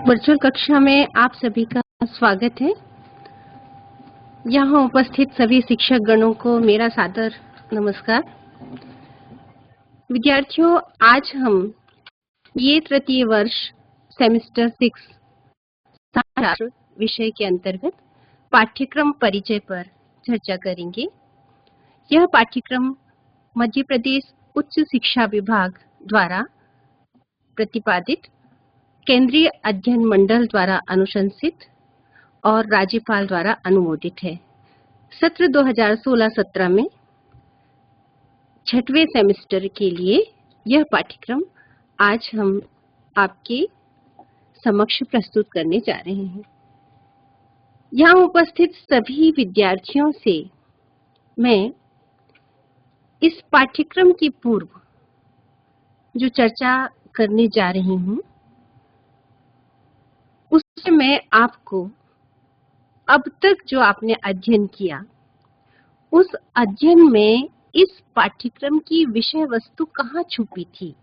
Virtual कक्षा में आप सभी का स्वागत है। यहाँ उपस्थित सभी शिक्षक गणों को मेरा सादर नमस्कार। विद्यार्थियों, आज हम ये तृतीय वर्ष सेमेस्टर 6 समाजशास्त्र विषय के अंतर्गत पाठ्यक्रम परिचय पर चर्चा करेंगे। यह पाठ्यक्रम मध्य प्रदेश उच्च शिक्षा विभाग द्वारा प्रतिपादित, केंद्रीय अध्ययन मंडल द्वारा अनुशंसित और राज्यपाल द्वारा अनुमोदित है। सत्र 2016-17 में 6वें सेमेस्टर के लिए यह पाठ्यक्रम आज हम आपके समक्ष प्रस्तुत करने जा रहे हैं। यहाँ उपस्थित सभी विद्यार्थियों से मैं इस पाठ्यक्रम की पूर्व जो चर्चा करने जा रही हूँ, उससे मैं आपको अब तक जो आपने अध्ययन किया, उस अध्ययन में इस पाठ्यक्रम की विषय वस्तु कहाँ छुपी थी,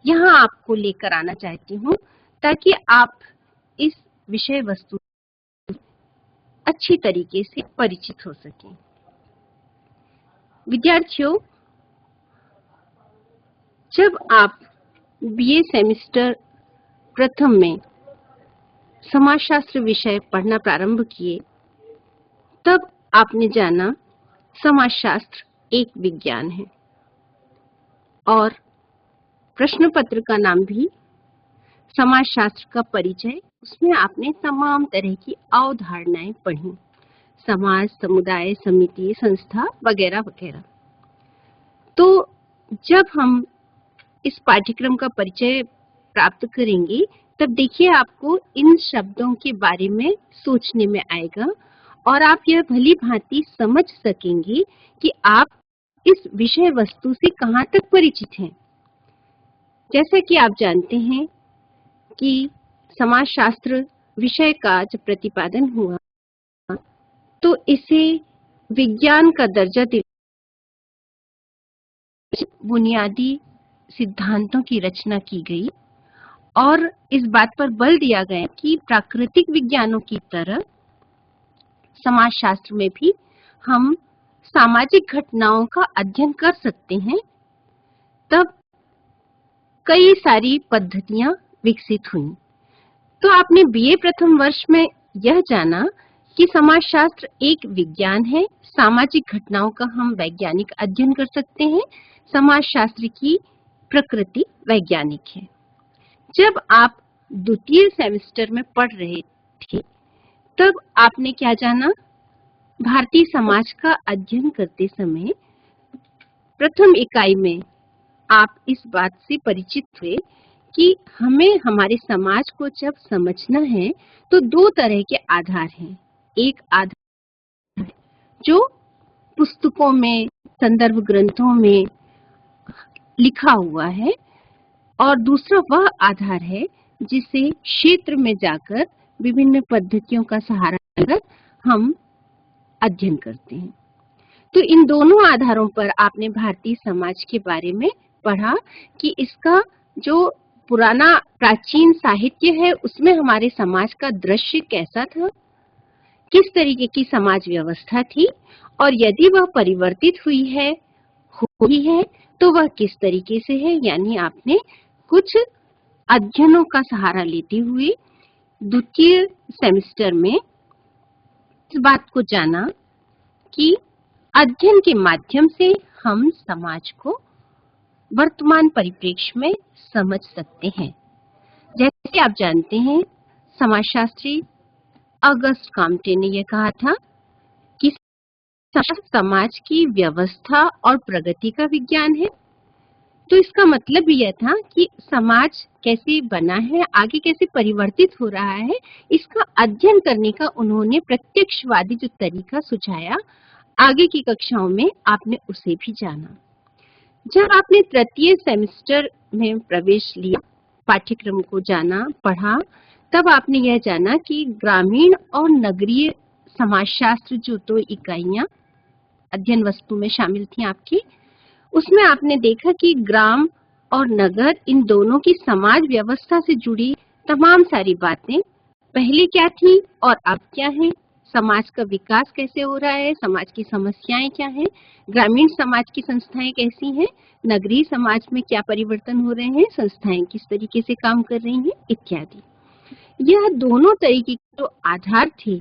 यहाँ आपको लेकर आना चाहती हूँ, ताकि आप इस विषय वस्तु अच्छी तरीके से परिचित हो सकें। विद्यार्थियों, जब आप बीए सेमेस्टर प्रथम में समाजशास्त्र विषय पढ़ना प्रारंभ किए, तब आपने जाना समाजशास्त्र एक विज्ञान है और प्रश्न पत्र का नाम भी समाजशास्त्र का परिचय। उसमें आपने तमाम तरह की अवधारणाएं पढ़ी, समाज, समुदाय, समिति, संस्था वगैरह वगैरह। तो जब हम इस पाठ्यक्रम का परिचय प्राप्त करेंगे, तब देखिए आपको इन शब्दों के बारे में सोचने में आएगा और आप यह भली भांति समझ सकेंगे कि आप इस विषय वस्तु से कहाँ तक परिचित हैं। जैसा कि आप जानते हैं कि समाजशास्त्र विषय का जब प्रतिपादन हुआ, तो इसे विज्ञान का दर्जा दिलाने बुनियादी सिद्धांतों की रचना की गई और इस बात पर बल दिया गया कि प्राकृतिक विज्ञानों की तरह समाजशास्त्र में भी हम सामाजिक घटनाओं का अध्ययन कर सकते हैं। तब कई सारी पद्धतियां विकसित हुई। तो आपने बीए प्रथम वर्ष में यह जाना कि समाजशास्त्र एक विज्ञान है, सामाजिक घटनाओं का हम वैज्ञानिक अध्ययन कर सकते हैं, समाजशास्त्र की प्रकृति वैज्ञानिक है। जब आप द्वितीय सेमेस्टर में पढ़ रहे थे, तब आपने क्या जाना? भारतीय समाज का अध्ययन करते समय प्रथम इकाई में आप इस बात से परिचित हुए कि हमें हमारे समाज को जब समझना है तो दो तरह के आधार हैं। एक आधार जो पुस्तकों में, संदर्भ ग्रंथों में लिखा हुआ है, और दूसरा वह आधार है जिसे क्षेत्र में जाकर विभिन्न पद्धतियों का सहारा लेकर हम अध्ययन करते हैं। तो इन दोनों आधारों पर आपने भारतीय समाज के बारे में पढ़ा कि इसका जो पुराना प्राचीन साहित्य है, उसमें हमारे समाज का दृश्य कैसा था, किस तरीके की समाज व्यवस्था थी, और यदि वह परिवर्तित हुई है तो वह किस तरीके से है। यानी आपने कुछ अध्ययनों का सहारा लेते हुए द्वितीय सेमेस्टर में इस बात को जाना कि अध्ययन के माध्यम से हम समाज को वर्तमान परिप्रेक्ष्य में समझ सकते हैं। जैसे आप जानते हैं, समाजशास्त्री अगस्ट काम्टे ने यह कहा था कि समाज की व्यवस्था और प्रगति का विज्ञान है। तो इसका मतलब यह था कि समाज कैसे बना है, आगे कैसे परिवर्तित हो रहा है, इसका अध्ययन करने का उन्होंने प्रत्यक्षवादी जो तरीका सुझाया, आगे की कक्षाओं में आपने उसे भी जाना। जब आपने तृतीय सेमेस्टर में प्रवेश लिया, पाठ्यक्रम को जाना, पढ़ा, तब आपने यह जाना कि ग्रामीण और नगरीय समाजशास्त्र जो दो इकाइयां अध्ययन वस्तु में शामिल थी आपकी, उसमें आपने देखा कि ग्राम और नगर, इन दोनों की समाज व्यवस्था से जुड़ी तमाम सारी बातें पहले क्या थी और अब क्या है, समाज का विकास कैसे हो रहा है, समाज की समस्याएं क्या हैं, ग्रामीण समाज की संस्थाएं कैसी हैं, नगरीय समाज में क्या परिवर्तन हो रहे हैं, संस्थाएं किस तरीके से काम कर रही हैं इत्यादि। यह दोनों तरीके के जो आधार थे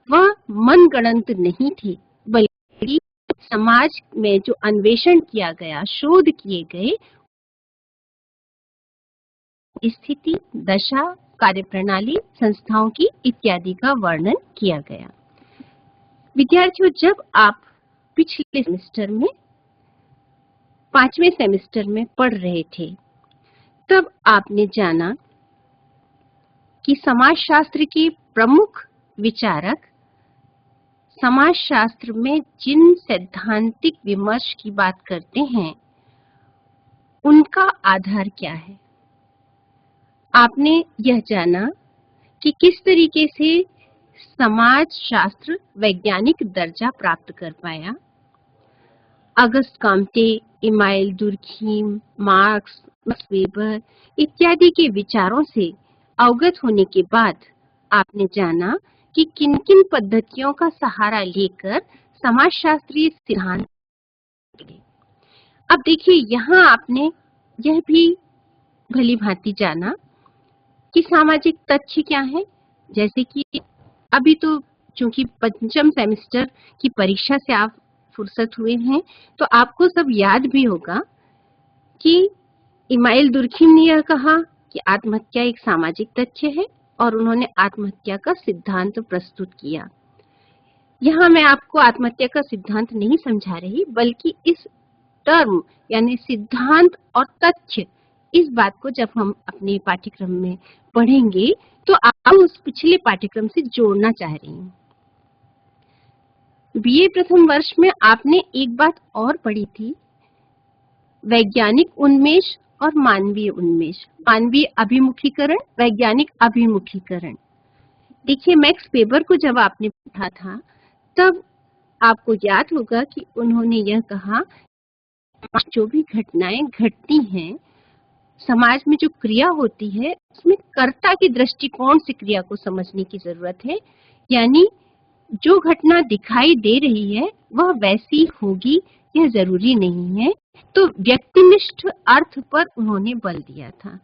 वह मनगढ़ंत नहीं थे, बल्कि समाज में जो अन्वेषण किया गया, शोध किए गए, स्थिति, दशा, कार्यप्रणाली, संस्थाओं की इत्यादि का वर्णन किया गया। विद्यार्थियों, जब आप पिछले सेमेस्टर में 5वें सेमेस्टर में पढ़ रहे थे, तब आपने जाना कि समाजशास्त्र के प्रमुख विचारक समाजशास्त्र में जिन सैद्धांतिक विमर्श की बात करते हैं, उनका आधार क्या है। आपने यह जाना कि किस तरीके से समाजशास्त्र वैज्ञानिक दर्जा प्राप्त कर पाया। Auguste Comte, Emile Durkheim, Marx, Max Weber इत्यादि के विचारों से अवगत होने के बाद आपने जाना कि किन-किन पद्धतियों का सहारा लेकर समाजशास्त्रीय सिद्धांत। अब देखिए, यहाँ आपने यह भी भली भांति जाना कि सामाजिक तथ्य क्या है। जैसे कि अभी तो चूंकि 5म सेमेस्टर की परीक्षा से आप फुर्सत हुए हैं, तो आपको सब याद भी होगा कि इमाइल दुर्खीम ने यह कहा कि आत्महत्या एक सामाजिक तथ्य है और उन्होंने आत्महत्या का सिद्धांत प्रस्तुत किया। यहाँ मैं आपको आत्महत्या का सिद्धांत नहीं समझा रही, बल्कि इस टर्म यानी सिद्धांत और तथ्य, इस बात को जब हम अपने पाठ्यक्रम में पढ़ेंगे तो आप उस पिछले पाठ्यक्रम से जोड़ना चाह रही हूँ। बीए प्रथम वर्ष में आपने एक बात और पढ़ी थी, वैज्ञानिक उन्मेष और मानवीय उन्मेष, मानवीय अभिमुखीकरण, वैज्ञानिक अभिमुखीकरण। देखिए, मैक्स वेबर को जब आपने पढ़ा था, तब आपको याद होगा कि उन्होंने यह कहा, जो भी घटनाएं घटती हैं, समाज में जो क्रिया होती है, उसमें कर्ता के दृष्टिकोण से क्रिया को समझने की जरूरत है। यानी जो घटना दिखाई दे रही है वह वैसी होगी यह जरूरी नहीं है। तो व्यक्तिनिष्ठ अर्थ पर उन्होंने बल दिया था।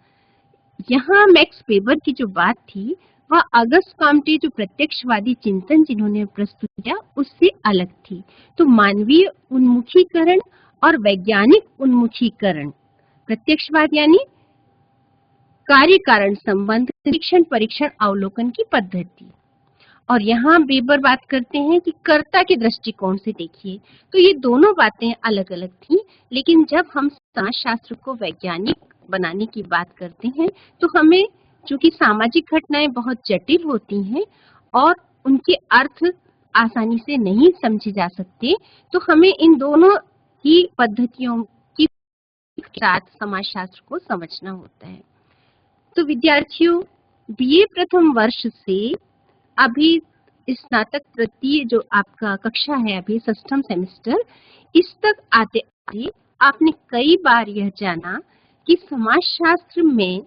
यहाँ मैक्स वेबर की जो बात थी वह अगस्त काम्टे जो प्रत्यक्षवादी चिंतन जिन्होंने प्रस्तुत किया उससे अलग थी। तो मानवीय उन्मुखीकरण और वैज्ञानिक उन्मुखीकरण, प्रत्यक्षवाद यानी कार्य कारण संबंध, निरीक्षण परीक्षण अवलोकन की पद्धति, और यहाँ वेबर बात करते हैं कि कर्ता के दृष्टिकोण से देखिए। तो ये दोनों बातें अलग अलग थी, लेकिन जब हम समाजशास्त्र को वैज्ञानिक बनाने की बात करते हैं तो हमें, चूंकि सामाजिक घटनाएं बहुत जटिल होती हैं और उनके अर्थ आसानी से नहीं समझे जा सकते, तो हमें इन दोनों ही पद्धतियों की साथ समाजशास्त्र को समझना होता है। तो विद्यार्थियों, बीए प्रथम वर्ष से अभी स्नातक तृतीय जो आपका कक्षा है, अभी 6ठ सेमेस्टर, इस तक आते आते आपने कई बार यह जाना कि समाजशास्त्र में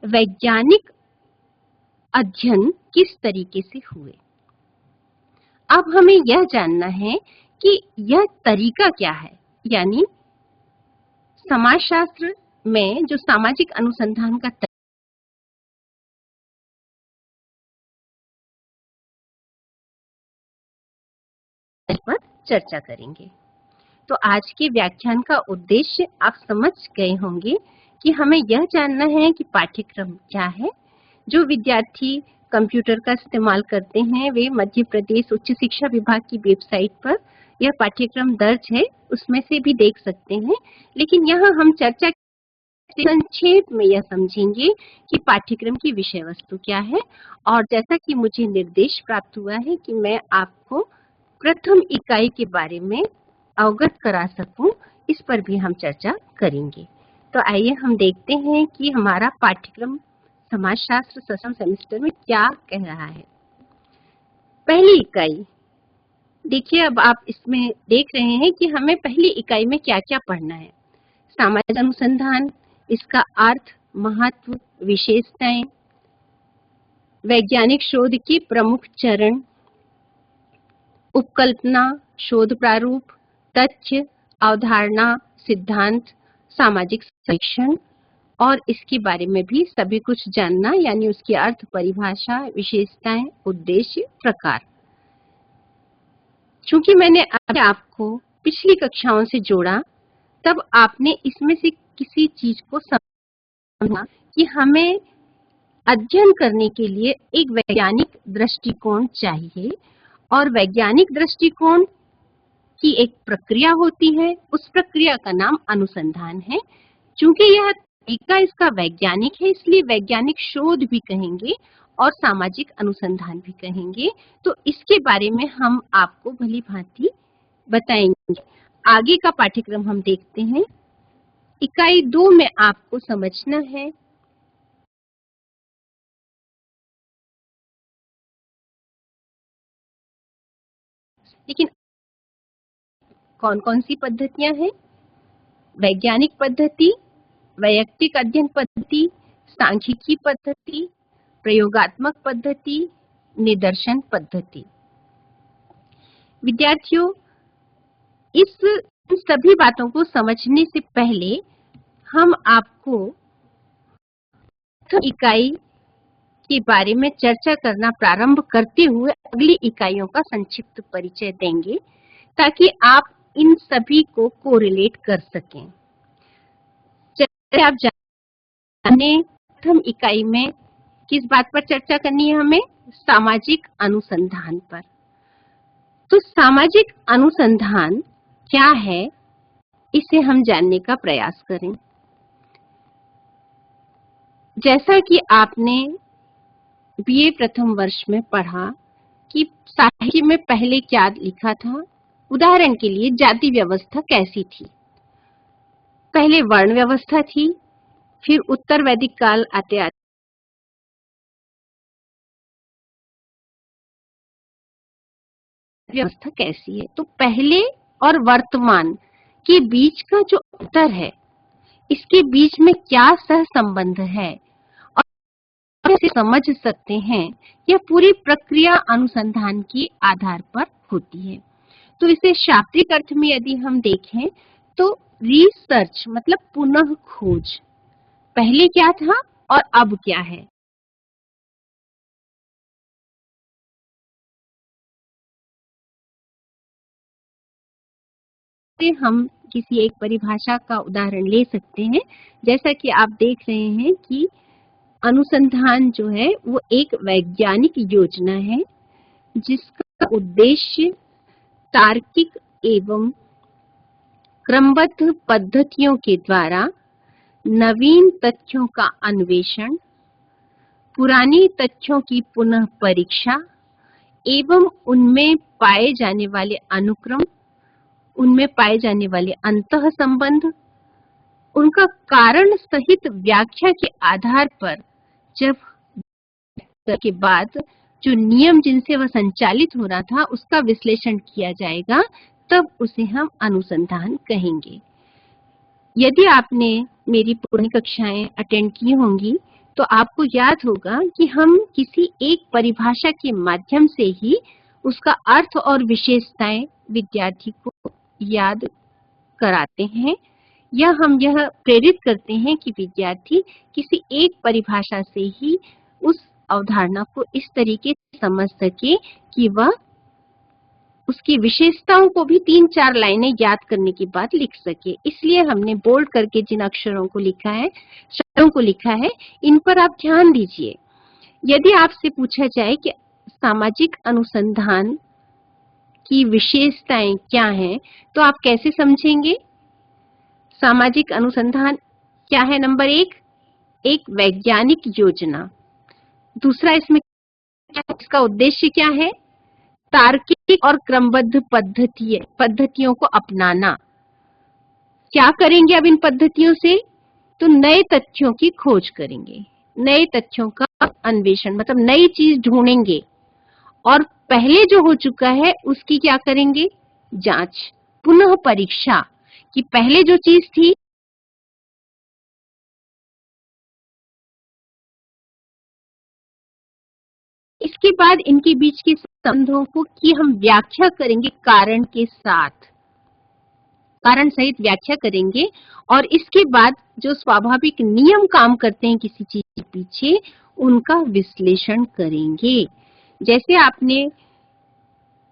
वैज्ञानिक अध्ययन किस तरीके से हुए। अब हमें यह जानना है कि यह तरीका क्या है, यानी समाजशास्त्र में जो सामाजिक अनुसंधान का पर चर्चा करेंगे। तो आज के व्याख्यान का उद्देश्य आप समझ गए होंगे कि हमें यह जानना है कि पाठ्यक्रम क्या है। जो विद्यार्थी कंप्यूटर का इस्तेमाल करते हैं वे मध्य प्रदेश उच्च शिक्षा विभाग की वेबसाइट पर यह पाठ्यक्रम दर्ज है, उसमें से भी देख सकते हैं। लेकिन यहाँ हम चर्चा संक्षेप में यह समझेंगे कि पाठ्यक्रम की विषय वस्तु क्या है, और जैसा कि मुझे निर्देश प्राप्त हुआ है कि मैं आपको प्रथम इकाई के बारे में अवगत करा सकूं, इस पर भी हम चर्चा करेंगे। तो आइए हम देखते हैं कि हमारा पाठ्यक्रम समाजशास्त्र 6ठ सेमेस्टर में क्या कह रहा है। पहली इकाई देखिए, अब आप इसमें देख रहे हैं कि हमें पहली इकाई में क्या क्या पढ़ना है। सामाजिक अनुसंधान, इसका अर्थ, महत्व, विशेषताएं, वैज्ञानिक शोध के प्रमुख चरण: उपकल्पना, शोध प्रारूप, तथ्य, अवधारणा, सिद्धांत, सामाजिक सर्वेक्षण और इसके बारे में भी सभी कुछ जानना, यानी उसकी अर्थ, परिभाषा, विशेषताएं, उद्देश्य, प्रकार। चूंकि मैंने अपने आपको पिछली कक्षाओं से जोड़ा, तब आपने इसमें से किसी चीज को समझा कि हमें अध्ययन करने के लिए एक वैज्ञानिक दृष्टिकोण चाहिए और वैज्ञानिक दृष्टिकोण की एक प्रक्रिया होती है। उस प्रक्रिया का नाम अनुसंधान है। चूंकि यह तरीका इसका वैज्ञानिक है, इसलिए वैज्ञानिक शोध भी कहेंगे और सामाजिक अनुसंधान भी कहेंगे। तो इसके बारे में हम आपको भली भांति बताएंगे। आगे का पाठ्यक्रम हम देखते हैं। इकाई 2 में आपको समझना है लेकिन कौन-कौन सी पद्धतियां हैं? वैज्ञानिक पद्धति, वैयक्तिक अध्ययन पद्धति, सांख्यिकी पद्धति, प्रयोगात्मक पद्धति, निदर्शन पद्धति। विद्यार्थियों, इन सभी बातों को समझने से पहले हम आपको इकाई के बारे में चर्चा करना प्रारंभ करते हुए अगली इकाइयों का संक्षिप्त परिचय देंगे, ताकि आप इन सभी को कोरिलेट कर सकें। चलिए आप जाने, प्रथम इकाई में किस बात पर चर्चा करनी है हमें? सामाजिक अनुसंधान पर। तो सामाजिक अनुसंधान क्या है, इसे हम जानने का प्रयास करें। जैसा कि आपने बीए प्रथम वर्ष में पढ़ा कि साहित्य में पहले क्या लिखा था। उदाहरण के लिए जाति व्यवस्था कैसी थी? पहले वर्ण व्यवस्था थी, फिर उत्तर वैदिक काल आते आते व्यवस्था कैसी है। तो पहले और वर्तमान के बीच का जो अंतर है, इसके बीच में क्या सह संबंध है और इसे समझ सकते हैं, यह पूरी प्रक्रिया अनुसंधान के आधार पर होती है। तो इसे शाब्दिक अर्थ में यदि हम देखें तो रिसर्च मतलब पुनः खोज, पहले क्या था और अब क्या है। हम किसी एक परिभाषा का उदाहरण ले सकते हैं। जैसा कि आप देख रहे हैं कि अनुसंधान जो है वो एक वैज्ञानिक योजना है जिसका उद्देश्य तार्किक एवं क्रमबद्ध पद्धतियों के द्वारा नवीन तथ्यों का अन्वेषण, पुरानी तथ्यों की पुनः परीक्षा एवं उनमें पाए जाने वाले अनुक्रम, उनमें पाए जाने वाले अंतः संबंध, उनका कारण सहित व्याख्या के आधार पर जब के बाद जो नियम जिनसे वह संचालित हो रहा था उसका विश्लेषण किया जाएगा, तब उसे हम अनुसंधान कहेंगे। यदि आपने मेरी पुरानी कक्षाएं अटेंड की होंगी तो आपको याद होगा कि हम किसी एक परिभाषा के माध्यम से ही उसका अर्थ और विशेषताएं विद्यार्थी को याद कराते हैं, या हम यह प्रेरित करते हैं कि विद्यार्थी किसी एक परिभाषा से ही उस अवधारणा को इस तरीके से समझ सके कि वह उसकी विशेषताओं को भी 3-4 लाइनें याद करने के बाद लिख सके। इसलिए हमने बोल्ड करके जिन अक्षरों को लिखा है, शब्दों को लिखा है, इन पर आप ध्यान दीजिए। यदि आपसे पूछा जाए कि सामाजिक अनुसंधान की विशेषताएं क्या हैं, तो आप कैसे समझेंगे? सामाजिक अनुसंधान क्या है? नंबर 1, एक वैज्ञानिक योजना। दूसरा, इसमें इसका उद्देश्य क्या है? तार्किक और क्रमबद्ध पद्धतियों को अपनाना। क्या करेंगे अब इन पद्धतियों से? तो नए तथ्यों की खोज करेंगे, नए तथ्यों का अन्वेषण मतलब नई चीज ढूंढेंगे, और पहले जो हो चुका है उसकी क्या करेंगे? जांच, पुनः परीक्षा, कि पहले जो चीज थी इसके बाद इनके बीच के संबंधों को की हम व्याख्या करेंगे कारण के साथ, कारण सहित व्याख्या करेंगे। और इसके बाद जो स्वाभाविक नियम काम करते हैं किसी चीज के पीछे, उनका विश्लेषण करेंगे। जैसे आपने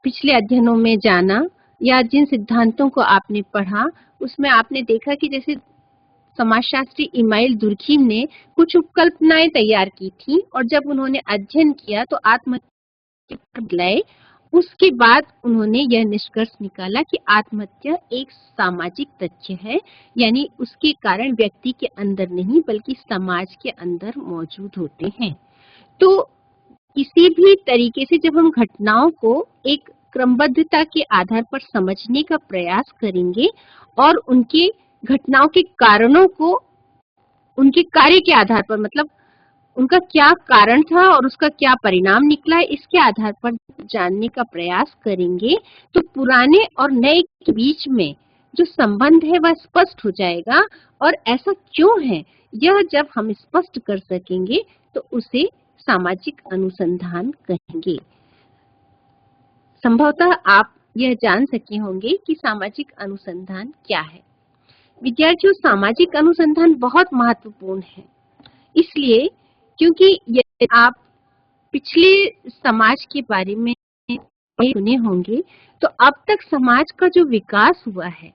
पिछले अध्ययनों में जाना या जिन सिद्धांतों को आपने पढ़ा, उसमें आपने देखा कि जैसे समाजशास्त्री इमाइल दुर्खीम ने कुछ उपकल्पनाएं तैयार की थी और जब उन्होंने अध्ययन किया तो आत्महत्या बदलाए। उसके बाद उन्होंने यह निष्कर्ष निकाला कि आत्महत्या एक सामाजिक तथ्य है, यानी उसके कारण व्यक्ति के अंदर नहीं बल्कि समाज के अंदर मौजूद होते हैं। तो किसी भी तरीके से जब हम घटनाओं को एक क्रमबद्धता के आधार पर समझने का प्रयास करेंगे और उनके घटनाओं के कारणों को उनके कार्य के आधार पर, मतलब उनका क्या कारण था और उसका क्या परिणाम निकला, इसके आधार पर जानने का प्रयास करेंगे, तो पुराने और नए के बीच में जो संबंध है वह स्पष्ट हो जाएगा। और ऐसा क्यों है, यह जब हम स्पष्ट कर सकेंगे तो उसे सामाजिक अनुसंधान कहेंगे। संभवतः आप यह जान सके होंगे कि सामाजिक अनुसंधान क्या है। विद्यार्थियों, सामाजिक अनुसंधान बहुत महत्वपूर्ण है, इसलिए क्योंकि यदि आप पिछले समाज के बारे में सुने होंगे तो अब तक समाज का जो विकास हुआ है,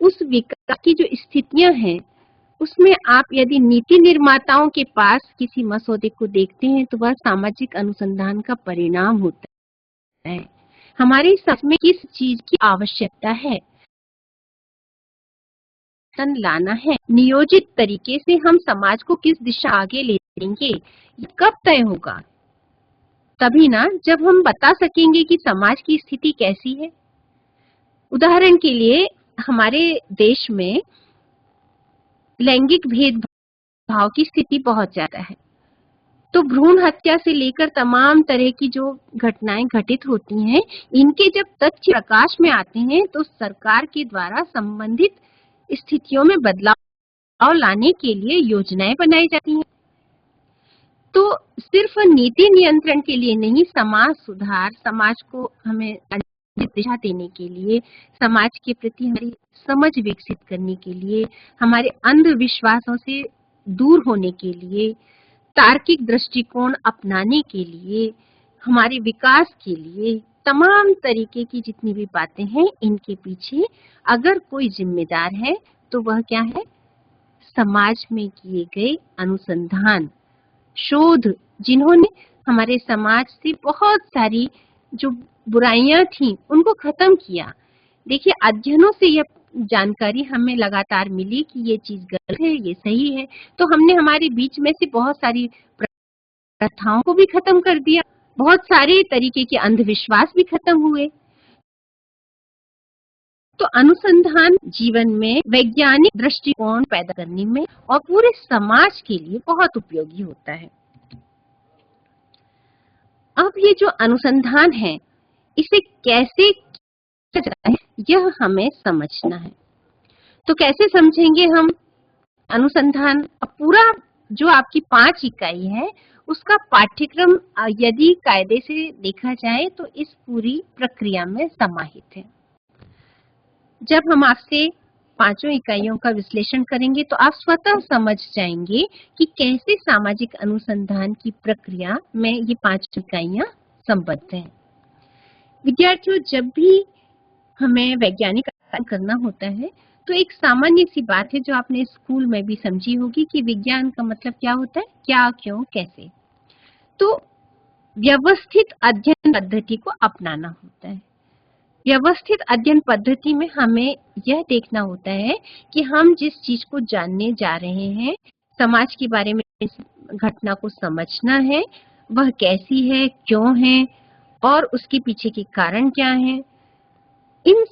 उस विकास की जो स्थितियां हैं, उसमें आप यदि नीति निर्माताओं के पास किसी मसौदे को देखते हैं तो वह सामाजिक अनुसंधान का परिणाम होता है। हमारे समाज में किस चीज की आवश्यकता है, लाना है, नियोजित तरीके से हम समाज को किस दिशा आगे ले जाएंगे, ये कब तय होगा? तभी ना जब हम बता सकेंगे कि समाज की स्थिति कैसी है। उदाहरण के लिए हमारे देश में लैंगिक भेदभाव की स्थिति बहुत ज्यादा है, तो भ्रूण हत्या से लेकर तमाम तरह की जो घटनाएं घटित होती हैं, इनके जब तथ्य प्रकाश में आते हैं तो सरकार के द्वारा संबंधित स्थितियों में बदलाव लाने के लिए योजनाएं बनाई जाती हैं। तो सिर्फ नीति नियंत्रण के लिए नहीं, समाज सुधार, समाज को हमें दिशा देने के लिए, समाज के प्रति हमारी समझ विकसित करने के लिए, हमारे अंधविश्वासों से दूर होने के लिए, तार्किक दृष्टिकोण अपनाने के लिए, हमारे विकास के लिए, तमाम तरीके की जितनी भी बातें हैं, इनके पीछे अगर कोई जिम्मेदार है तो वह क्या है? समाज में किए गए अनुसंधान, शोध, जिन्होंने हमारे समाज से बहुत सारी जो बुराइयां थी उनको खत्म किया। देखिए, अध्ययनों से यह जानकारी हमें लगातार मिली कि ये चीज गलत है, ये सही है, तो हमने हमारे बीच में से बहुत सारी प्रथाओं को भी खत्म कर दिया, बहुत सारे तरीके के अंधविश्वास भी खत्म हुए। तो अनुसंधान जीवन में वैज्ञानिक दृष्टिकोण पैदा करने में और पूरे समाज के लिए बहुत उपयोगी होता है। अब ये जो अनुसंधान है, इसे कैसे किया जाता है, यह हमें समझना है। तो कैसे समझेंगे हम अनुसंधान? पूरा जो आपकी 5 इकाई है, उसका पाठ्यक्रम यदि कायदे से देखा जाए तो इस पूरी प्रक्रिया में समाहित है। जब हम आपसे 5 इकाइयों का विश्लेषण करेंगे तो आप स्वतः समझ जाएंगे कि कैसे सामाजिक अनुसंधान की प्रक्रिया में ये 5 इकाइयां संबद्ध हैं। विद्यार्थियों, जब भी हमें वैज्ञानिक अध्ययन करना होता है तो एक सामान्य सी बात है जो आपने स्कूल में भी समझी होगी कि विज्ञान का मतलब क्या होता है, क्या, क्यों, कैसे। तो व्यवस्थित अध्ययन पद्धति को अपनाना होता है। व्यवस्थित अध्ययन पद्धति में हमें यह देखना होता है कि हम जिस चीज को जानने जा रहे हैं, समाज के बारे में घटना को समझना है, वह कैसी है, क्यों है और उसके पीछे के कारण क्या है। इन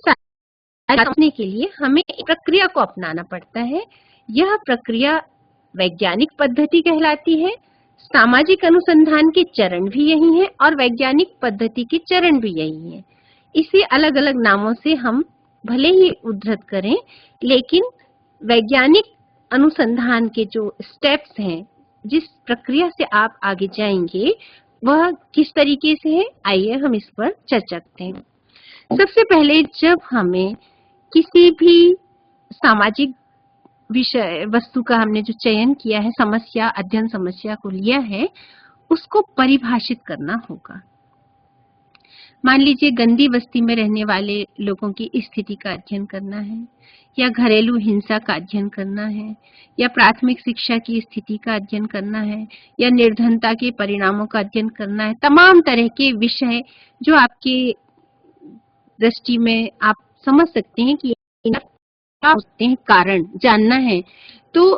समझने के लिए हमें एक प्रक्रिया को अपनाना पड़ता है। यह प्रक्रिया वैज्ञानिक पद्धति कहलाती है। सामाजिक अनुसंधान के चरण भी यही हैं और वैज्ञानिक पद्धति के चरण भी यही हैं। इसे अलग अलग नामों से हम भले ही उद्धृत करें, लेकिन वैज्ञानिक अनुसंधान के जो स्टेप्स हैं, जिस प्रक्रिया से आप आगे जाएंगे, वह किस तरीके से है, आइए हम इस पर चर्चा करते हैं। सबसे पहले जब हमें किसी भी सामाजिक विषय वस्तु का हमने जो चयन किया है, समस्या, अध्ययन समस्या को लिया है, उसको परिभाषित करना होगा। मान लीजिए गंदी बस्ती में रहने वाले लोगों की स्थिति का अध्ययन करना है, या घरेलू हिंसा का अध्ययन करना है, या प्राथमिक शिक्षा की स्थिति का अध्ययन करना है, या निर्धनता के परिणामों का अध्ययन करना है। तमाम तरह के विषय जो आपके दृष्टि में आप समझ सकते हैं कि क्या होते हैं, कारण जानना है, तो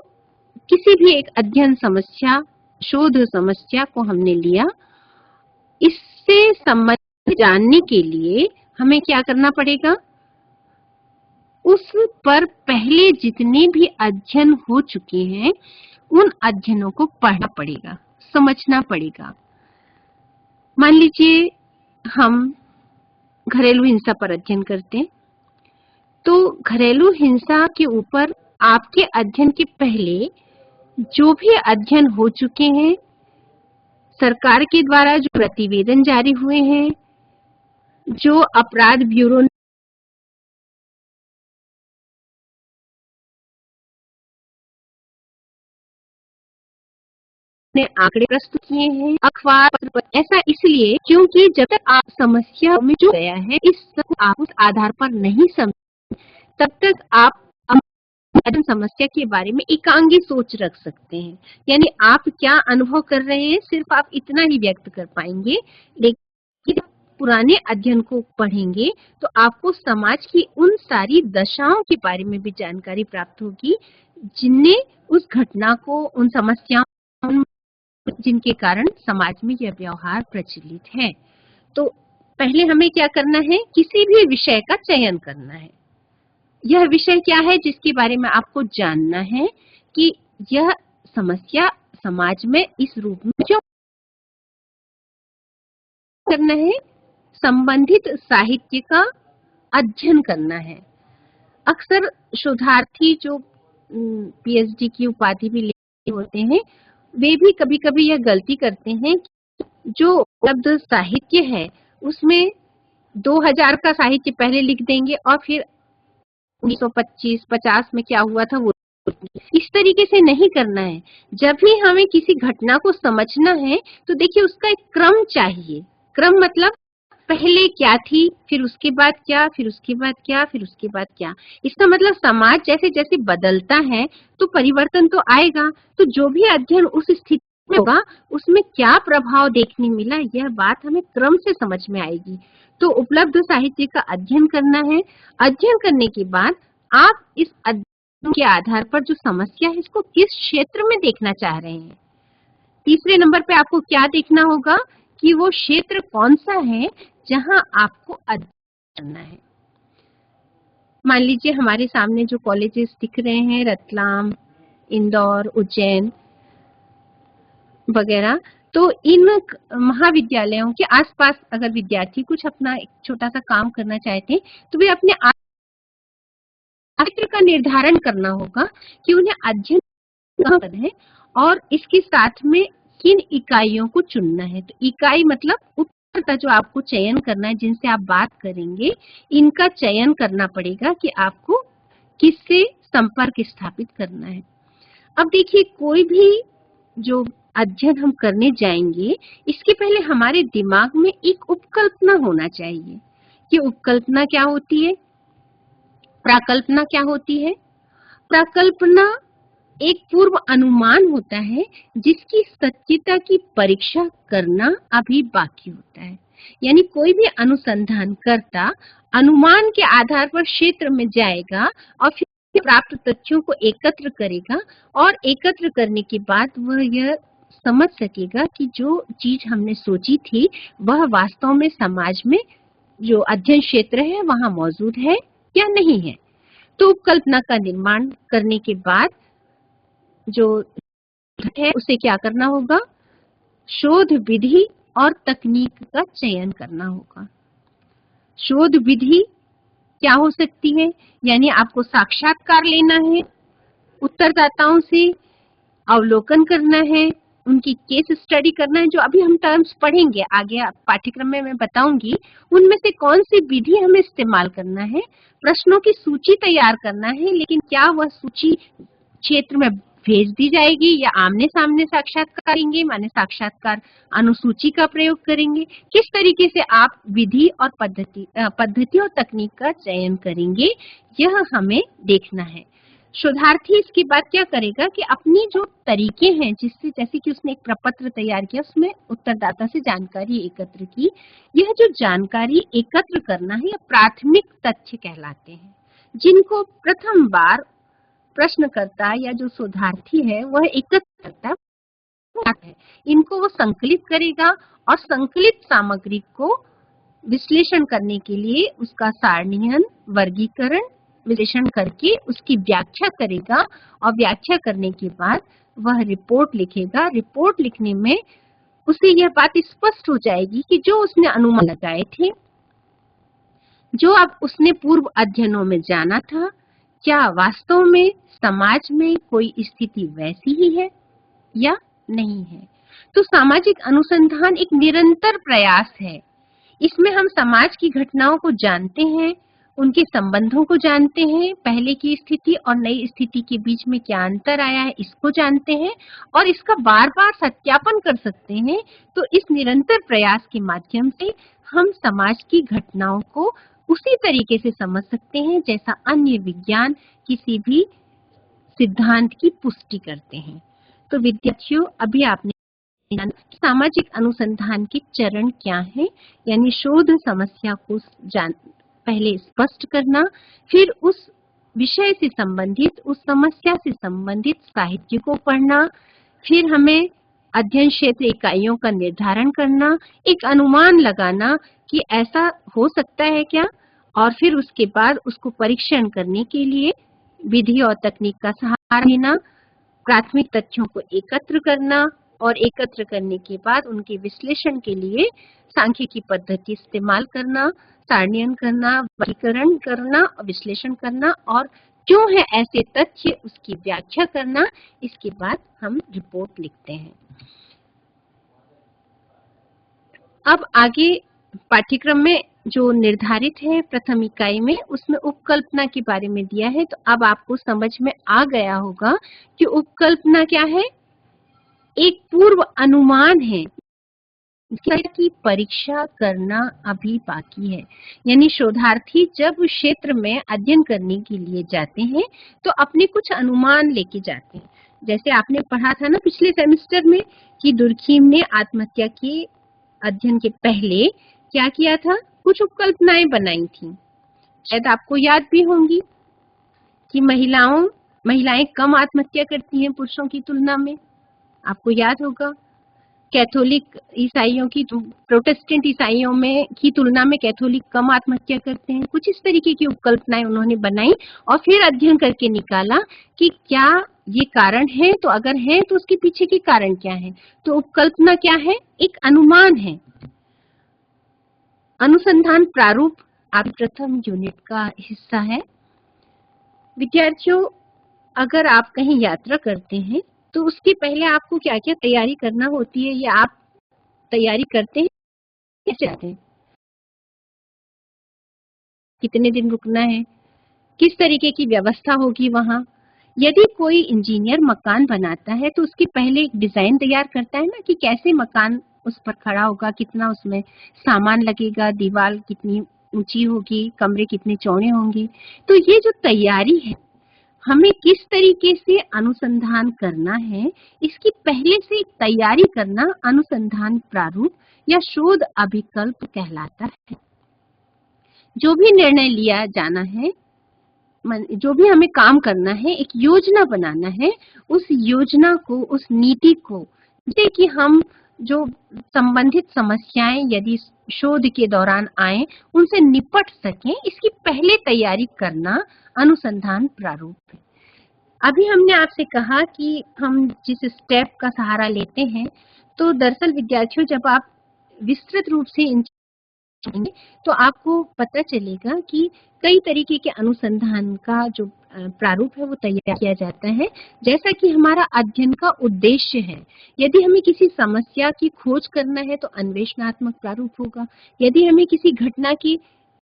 किसी भी एक अध्ययन समस्या, शोध समस्या को हमने लिया। इससे संबंधित जानने के लिए हमें क्या करना पड़ेगा, उस पर पहले जितने भी अध्ययन हो चुके हैं उन अध्ययनों को पढ़ना पड़ेगा, समझना पड़ेगा। मान लीजिए हम घरेलू हिंसा पर अध्ययन करते हैं, तो घरेलू हिंसा के ऊपर आपके अध्ययन के पहले जो भी अध्ययन हो चुके हैं, सरकार के द्वारा जो प्रतिवेदन जारी हुए हैं, जो अपराध ब्यूरो ने आंकड़े प्रस्तुत किए हैं, अखबार पत्र पर, ऐसा इसलिए क्योंकि जब तक आप समस्या में जो गया है, इस सब आप उस आधार पर नहीं समझ, तब तक आप अध्ययन समस्या के बारे में एकांगी सोच रख सकते हैं। यानी आप क्या अनुभव कर रहे हैं सिर्फ आप इतना ही व्यक्त कर पाएंगे, लेकिन पुराने अध्ययन को पढ़ेंगे तो आपको समाज की उन सारी दशाओं के बारे में भी जानकारी प्राप्त होगी जिनने उस घटना को, उन समस्याओं जिनके कारण समाज में यह व्यवहार प्रचलित है। तो पहले हमें क्या करना है, किसी भी विषय का चयन करना है। यह विषय क्या है जिसके बारे में आपको जानना है कि यह समस्या समाज में इस रूप में क्यों करना है, संबंधित साहित्य का अध्ययन करना है। अक्सर शोधार्थी जो पीएचडी की उपाधि भी लेते होते हैं, वे भी कभी-कभी यह गलती करते हैं कि जो उपलब्ध साहित्य है उसमें 2000 का साहित्य पहले लिख देंगे और फिर 1925-50 में क्या हुआ था वो। इस तरीके से नहीं करना है। जब भी हमें किसी घटना को समझना है तो देखिए उसका एक क्रम चाहिए। क्रम मतलब पहले क्या थी, फिर उसके बाद क्या, फिर उसके बाद क्या, फिर उसके बाद क्या। इसका मतलब समाज जैसे जैसे बदलता है तो परिवर्तन तो आएगा, तो जो भी अध्ययन उस स्थिति में होगा उसमें क्या प्रभाव देखने मिला, यह बात हमें क्रम से समझ में आएगी। तो उपलब्ध साहित्य का अध्ययन करना है। अध्ययन करने के बाद आप इस अध्ययन के आधार पर जो समस्या है इसको किस क्षेत्र में देखना चाह रहे हैं। तीसरे नंबर पे आपको क्या देखना होगा कि वो क्षेत्र कौन सा है जहां आपको अध्ययन करना है। मान लीजिए हमारे सामने जो कॉलेजेस दिख रहे हैं, रतलाम, इंदौर, उज्जैन वगैरह, तो इन महाविद्यालयों के आसपास अगर विद्यार्थी कुछ अपना एक छोटा सा काम करना चाहते हैं तो वे अपने क्षेत्र का निर्धारण करना होगा कि उन्हें अध्ययन कहाँ करना है और इसके साथ में किन इकाइयों को चुनना है। तो इकाई मतलब उत्तर का जो आपको चयन करना है, जिनसे आप बात करेंगे, इनका चयन करना पड़ेगा कि आपको किससे संपर्क स्थापित करना है। अब देखिए कोई भी जो अध्ययन हम करने जाएंगे, इसके पहले हमारे दिमाग में एक उपकल्पना होना चाहिए कि उपकल्पना क्या होती है, प्राकल्पना क्या होती है। प्राकल्पना एक पूर्व अनुमान होता है जिसकी सत्यता की परीक्षा करना अभी बाकी होता है। यानी कोई भी अनुसंधानकर्ता अनुमान के आधार पर क्षेत्र में जाएगा और फिर प्राप्त तथ्यों को एकत्र करेगा और एकत्र करने के बाद वह यह समझ सकेगा कि जो चीज हमने सोची थी वह वास्तव में समाज में जो अध्ययन क्षेत्र है वहां मौजूद है या नहीं है। तो उपकल्पना का निर्माण करने के बाद जो है उसे क्या करना होगा, शोध विधि और तकनीक का चयन करना होगा। शोध विधि क्या हो सकती है, यानी आपको साक्षात्कार लेना है, उत्तरदाताओं से अवलोकन करना है, उनकी केस स्टडी करना है, जो अभी हम टर्म्स पढ़ेंगे आगे पाठ्यक्रम में मैं बताऊंगी, उनमें से कौन सी विधि हमें इस्तेमाल करना है। प्रश्नों की सूची तैयार करना है, लेकिन क्या वह सूची क्षेत्र में भेज दी जाएगी या आमने सामने साक्षात्कार करेंगे, माने साक्षात्कार अनुसूची का प्रयोग करेंगे। किस तरीके से आप विधि और पद्धति और तकनीक का चयन करेंगे, यह हमें देखना है। शोधार्थी इसके बाद क्या करेगा कि अपनी जो तरीके हैं, जिससे जैसे कि उसने एक प्रपत्र तैयार किया, उसमें उत्तरदाता से जानकारी एकत्र की, यह जो जानकारी एकत्र करना है, यह प्राथमिक तथ्य कहलाते हैं, जिनको प्रथम बार प्रश्नकर्ता या जो शोधार्थी है वह एकत्र करता है। इनको वो संकलित करेगा और संकलित सामग्री को विश्लेषण करने के लिए उसका सारणीकरण, वर्गीकरण, विश्लेषण करके उसकी व्याख्या करेगा, और व्याख्या करने के बाद वह रिपोर्ट लिखेगा। रिपोर्ट लिखने में उसे यह बात स्पष्ट हो जाएगी कि जो उसने अनुमान लगाए थे, जो अब उसने पूर्व अध्ययनों में जाना था, क्या वास्तव में समाज में कोई स्थिति वैसी ही है या नहीं है। तो सामाजिक अनुसंधान एक निरंतर प्रयास है। इसमें हम समाज की घटनाओं को जानते हैं, उनके संबंधों को जानते हैं, पहले की स्थिति और नई स्थिति के बीच में क्या अंतर आया है इसको जानते हैं, और इसका बार-बार सत्यापन कर सकते हैं। तो इस निरंतर प्रयास के माध्यम से हम समाज की घटनाओं को उसी तरीके से समझ सकते हैं जैसा अन्य विज्ञान किसी भी सिद्धांत की पुष्टि करते हैं। तो विद्यार्थियों, अभी आपने सामाजिक अनुसंधान के चरण क्या है, यानी शोध समस्या को पहले स्पष्ट करना, फिर उस विषय से संबंधित, उस समस्या से संबंधित साहित्य को पढ़ना, फिर हमें अध्ययन क्षेत्र इकाइयों का निर्धारण करना, एक अनुमान लगाना कि ऐसा हो सकता है क्या, और फिर उसके बाद उसको परीक्षण करने के लिए विधि और तकनीक का सहारा लेना, प्राथमिक तथ्यों को एकत्र करना, और एकत्र करने के बाद उनके विश्लेषण के लिए सांख्यिकी पद्धति इस्तेमाल करना, सारणीकरण करना, वर्गीकरण करना, विश्लेषण करना, और क्यों है ऐसे तथ्य उसकी व्याख्या करना। इसके बाद हम रिपोर्ट लिखते हैं। अब आगे पाठ्यक्रम में जो निर्धारित है प्रथम इकाई में, उसमें उपकल्पना के बारे में दिया है। तो अब आपको समझ में आ गया होगा कि उपकल्पना क्या है। एक पूर्व अनुमान है की परीक्षा करना अभी बाकी है। यानी शोधार्थी जब क्षेत्र में अध्ययन करने के लिए जाते हैं तो अपने कुछ अनुमान लेके जाते हैं। जैसे आपने पढ़ा था ना पिछले सेमेस्टर में कि दुर्खीम ने आत्महत्या के अध्ययन के पहले क्या किया था, कुछ उपकल्पनाएं बनाई थी। शायद आपको याद भी होंगी कि महिलाएं कम आत्महत्या करती हैं पुरुषों की तुलना में। आपको याद होगा कैथोलिक ईसाइयों की, प्रोटेस्टेंट ईसाइयों में की तुलना में कैथोलिक कम आत्महत्या करते हैं। कुछ इस तरीके की उपकल्पनाएं उन्होंने बनाई और फिर अध्ययन करके निकाला कि क्या ये कारण है, तो अगर है तो उसके पीछे के कारण क्या है। तो उपकल्पना क्या है, एक अनुमान है। अनुसंधान प्रारूप आप प्रथम यूनिट का हिस्सा है। विद्यार्थियों, अगर आप कहीं यात्रा करते हैं तो उसके पहले आपको क्या क्या तैयारी करना होती है, या आप तैयारी करते हैं, कैसे जाते हैं, कितने दिन रुकना है, किस तरीके की व्यवस्था होगी वहां। यदि कोई इंजीनियर मकान बनाता है तो उसके पहले एक डिजाइन तैयार करता है ना कि कैसे मकान उस पर खड़ा होगा, कितना उसमें सामान लगेगा, दीवार कितनी ऊंची होगी, कमरे कितने चौड़े होंगे। तो ये जो तैयारी है, हमें किस तरीके से अनुसंधान करना है, इसकी पहले से तैयारी करना अनुसंधान प्रारूप या शोध अभिकल्प कहलाता है। जो भी निर्णय लिया जाना है, जो भी हमें काम करना है, एक योजना बनाना है, उस योजना को, उस नीति को, जैसे कि हम जो संबंधित समस्याएं यदि शोध के दौरान आए उनसे निपट सकें, इसकी पहले तैयारी करना अनुसंधान प्रारूप है। अभी हमने आपसे कहा कि हम जिस स्टेप का सहारा लेते हैं, तो दरअसल विद्यार्थियों जब आप विस्तृत रूप से इन जाएंगे तो आपको पता चलेगा कि कई तरीके के अनुसंधान का जो प्रारूप है वो तैयार किया जाता है, जैसा कि हमारा अध्ययन का उद्देश्य है। यदि हमें किसी समस्या की खोज करना है तो अन्वेषणात्मक प्रारूप होगा। यदि हमें किसी घटना की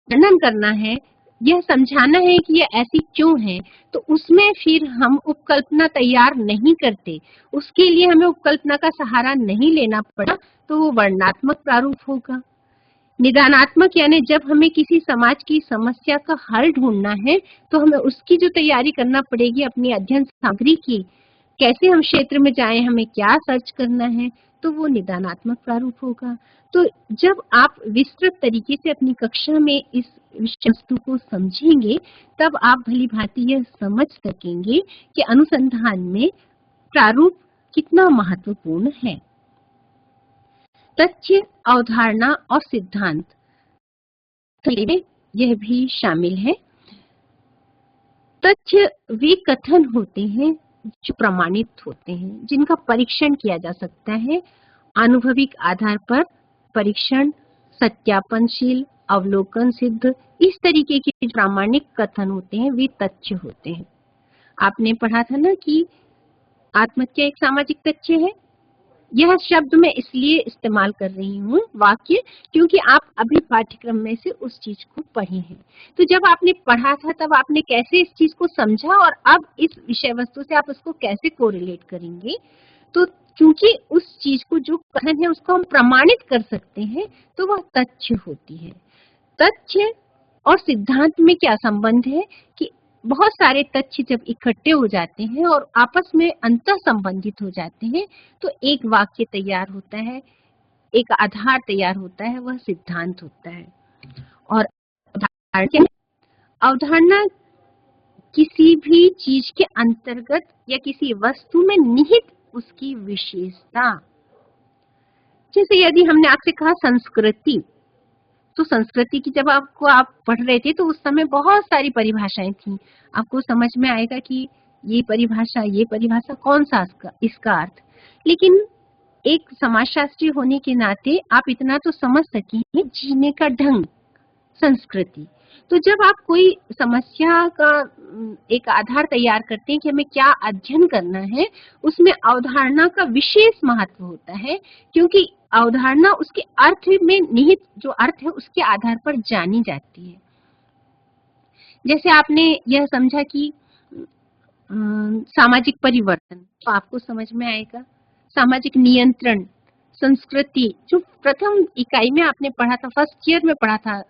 वर्णन करना है, यह समझाना है कि यह ऐसी क्यों है, तो उसमें फिर हम उपकल्पना तैयार नहीं करते, उसके लिए हमें उपकल्पना का सहारा नहीं लेना पड़ा, तो वो वर्णनात्मक प्रारूप होगा। निदानात्मक यानी जब हमें किसी समाज की समस्या का हल ढूंढना है तो हमें उसकी जो तैयारी करना पड़ेगी अपनी अध्ययन सामग्री की, कैसे हम क्षेत्र में जाएं, हमें क्या सर्च करना है, तो वो निदानात्मक प्रारूप होगा। तो जब आप विस्तृत तरीके से अपनी कक्षा में इस विषय वस्तु को समझेंगे तब आप भली भांति यह समझ सकेंगे कि अनुसंधान में प्रारूप कितना महत्वपूर्ण है। तथ्य, अवधारणा और सिद्धांत में यह भी शामिल है। तथ्य वे कथन होते हैं जो प्रमाणित होते हैं, जिनका परीक्षण किया जा सकता है। आनुभविक आधार पर परीक्षण, सत्यापनशील, अवलोकन सिद्ध, इस तरीके के प्रामाणिक कथन होते हैं, वे तथ्य होते हैं। आपने पढ़ा था ना कि आत्महत्या एक सामाजिक तथ्य है। यह शब्द मैं इसलिए इस्तेमाल कर रही हूँ वाक्य, क्योंकि आप अभी पाठ्यक्रम में से उस चीज को पढ़े हैं। तो जब आपने पढ़ा था तब आपने कैसे इस चीज को समझा और अब इस विषय वस्तु से आप उसको कैसे कोरिलेट करेंगे। तो क्योंकि उस चीज को जो कथन है उसको हम प्रमाणित कर सकते हैं तो वह तथ्य होती है। तथ्य और सिद्धांत में क्या संबंध है कि बहुत सारे तथ्य जब इकट्ठे हो जाते हैं और आपस में अंतः संबंधित हो जाते हैं तो एक वाक्य तैयार होता है, एक आधार तैयार होता है, वह सिद्धांत होता है। और अवधारणा किसी भी चीज के अंतर्गत या किसी वस्तु में निहित उसकी विशेषता। जैसे यदि हमने आपसे कहा संस्कृति, तो संस्कृति की जब आप पढ़ रहे थे तो उस समय बहुत सारी परिभाषाएं थी। आपको समझ में आएगा कि ये परिभाषा कौन सा इसका अर्थ। लेकिन एक समाजशास्त्री होने के नाते आप इतना तो समझ सकेंगे, जीने का ढंग संस्कृति। तो जब आप कोई समस्या का एक आधार तैयार करते हैं कि हमें क्या अध्ययन करना है, उसमें अवधारणा का विशेष महत्व होता है, क्योंकि अवधारणा उसके अर्थ में निहित जो अर्थ है उसके आधार पर जानी जाती है। जैसे आपने यह समझा कि सामाजिक परिवर्तन, तो आपको समझ में आएगा सामाजिक नियंत्रण, संस्कृति, जो प्रथम इकाई में आपने पढ़ा था, फर्स्ट ईयर में पढ़ा था,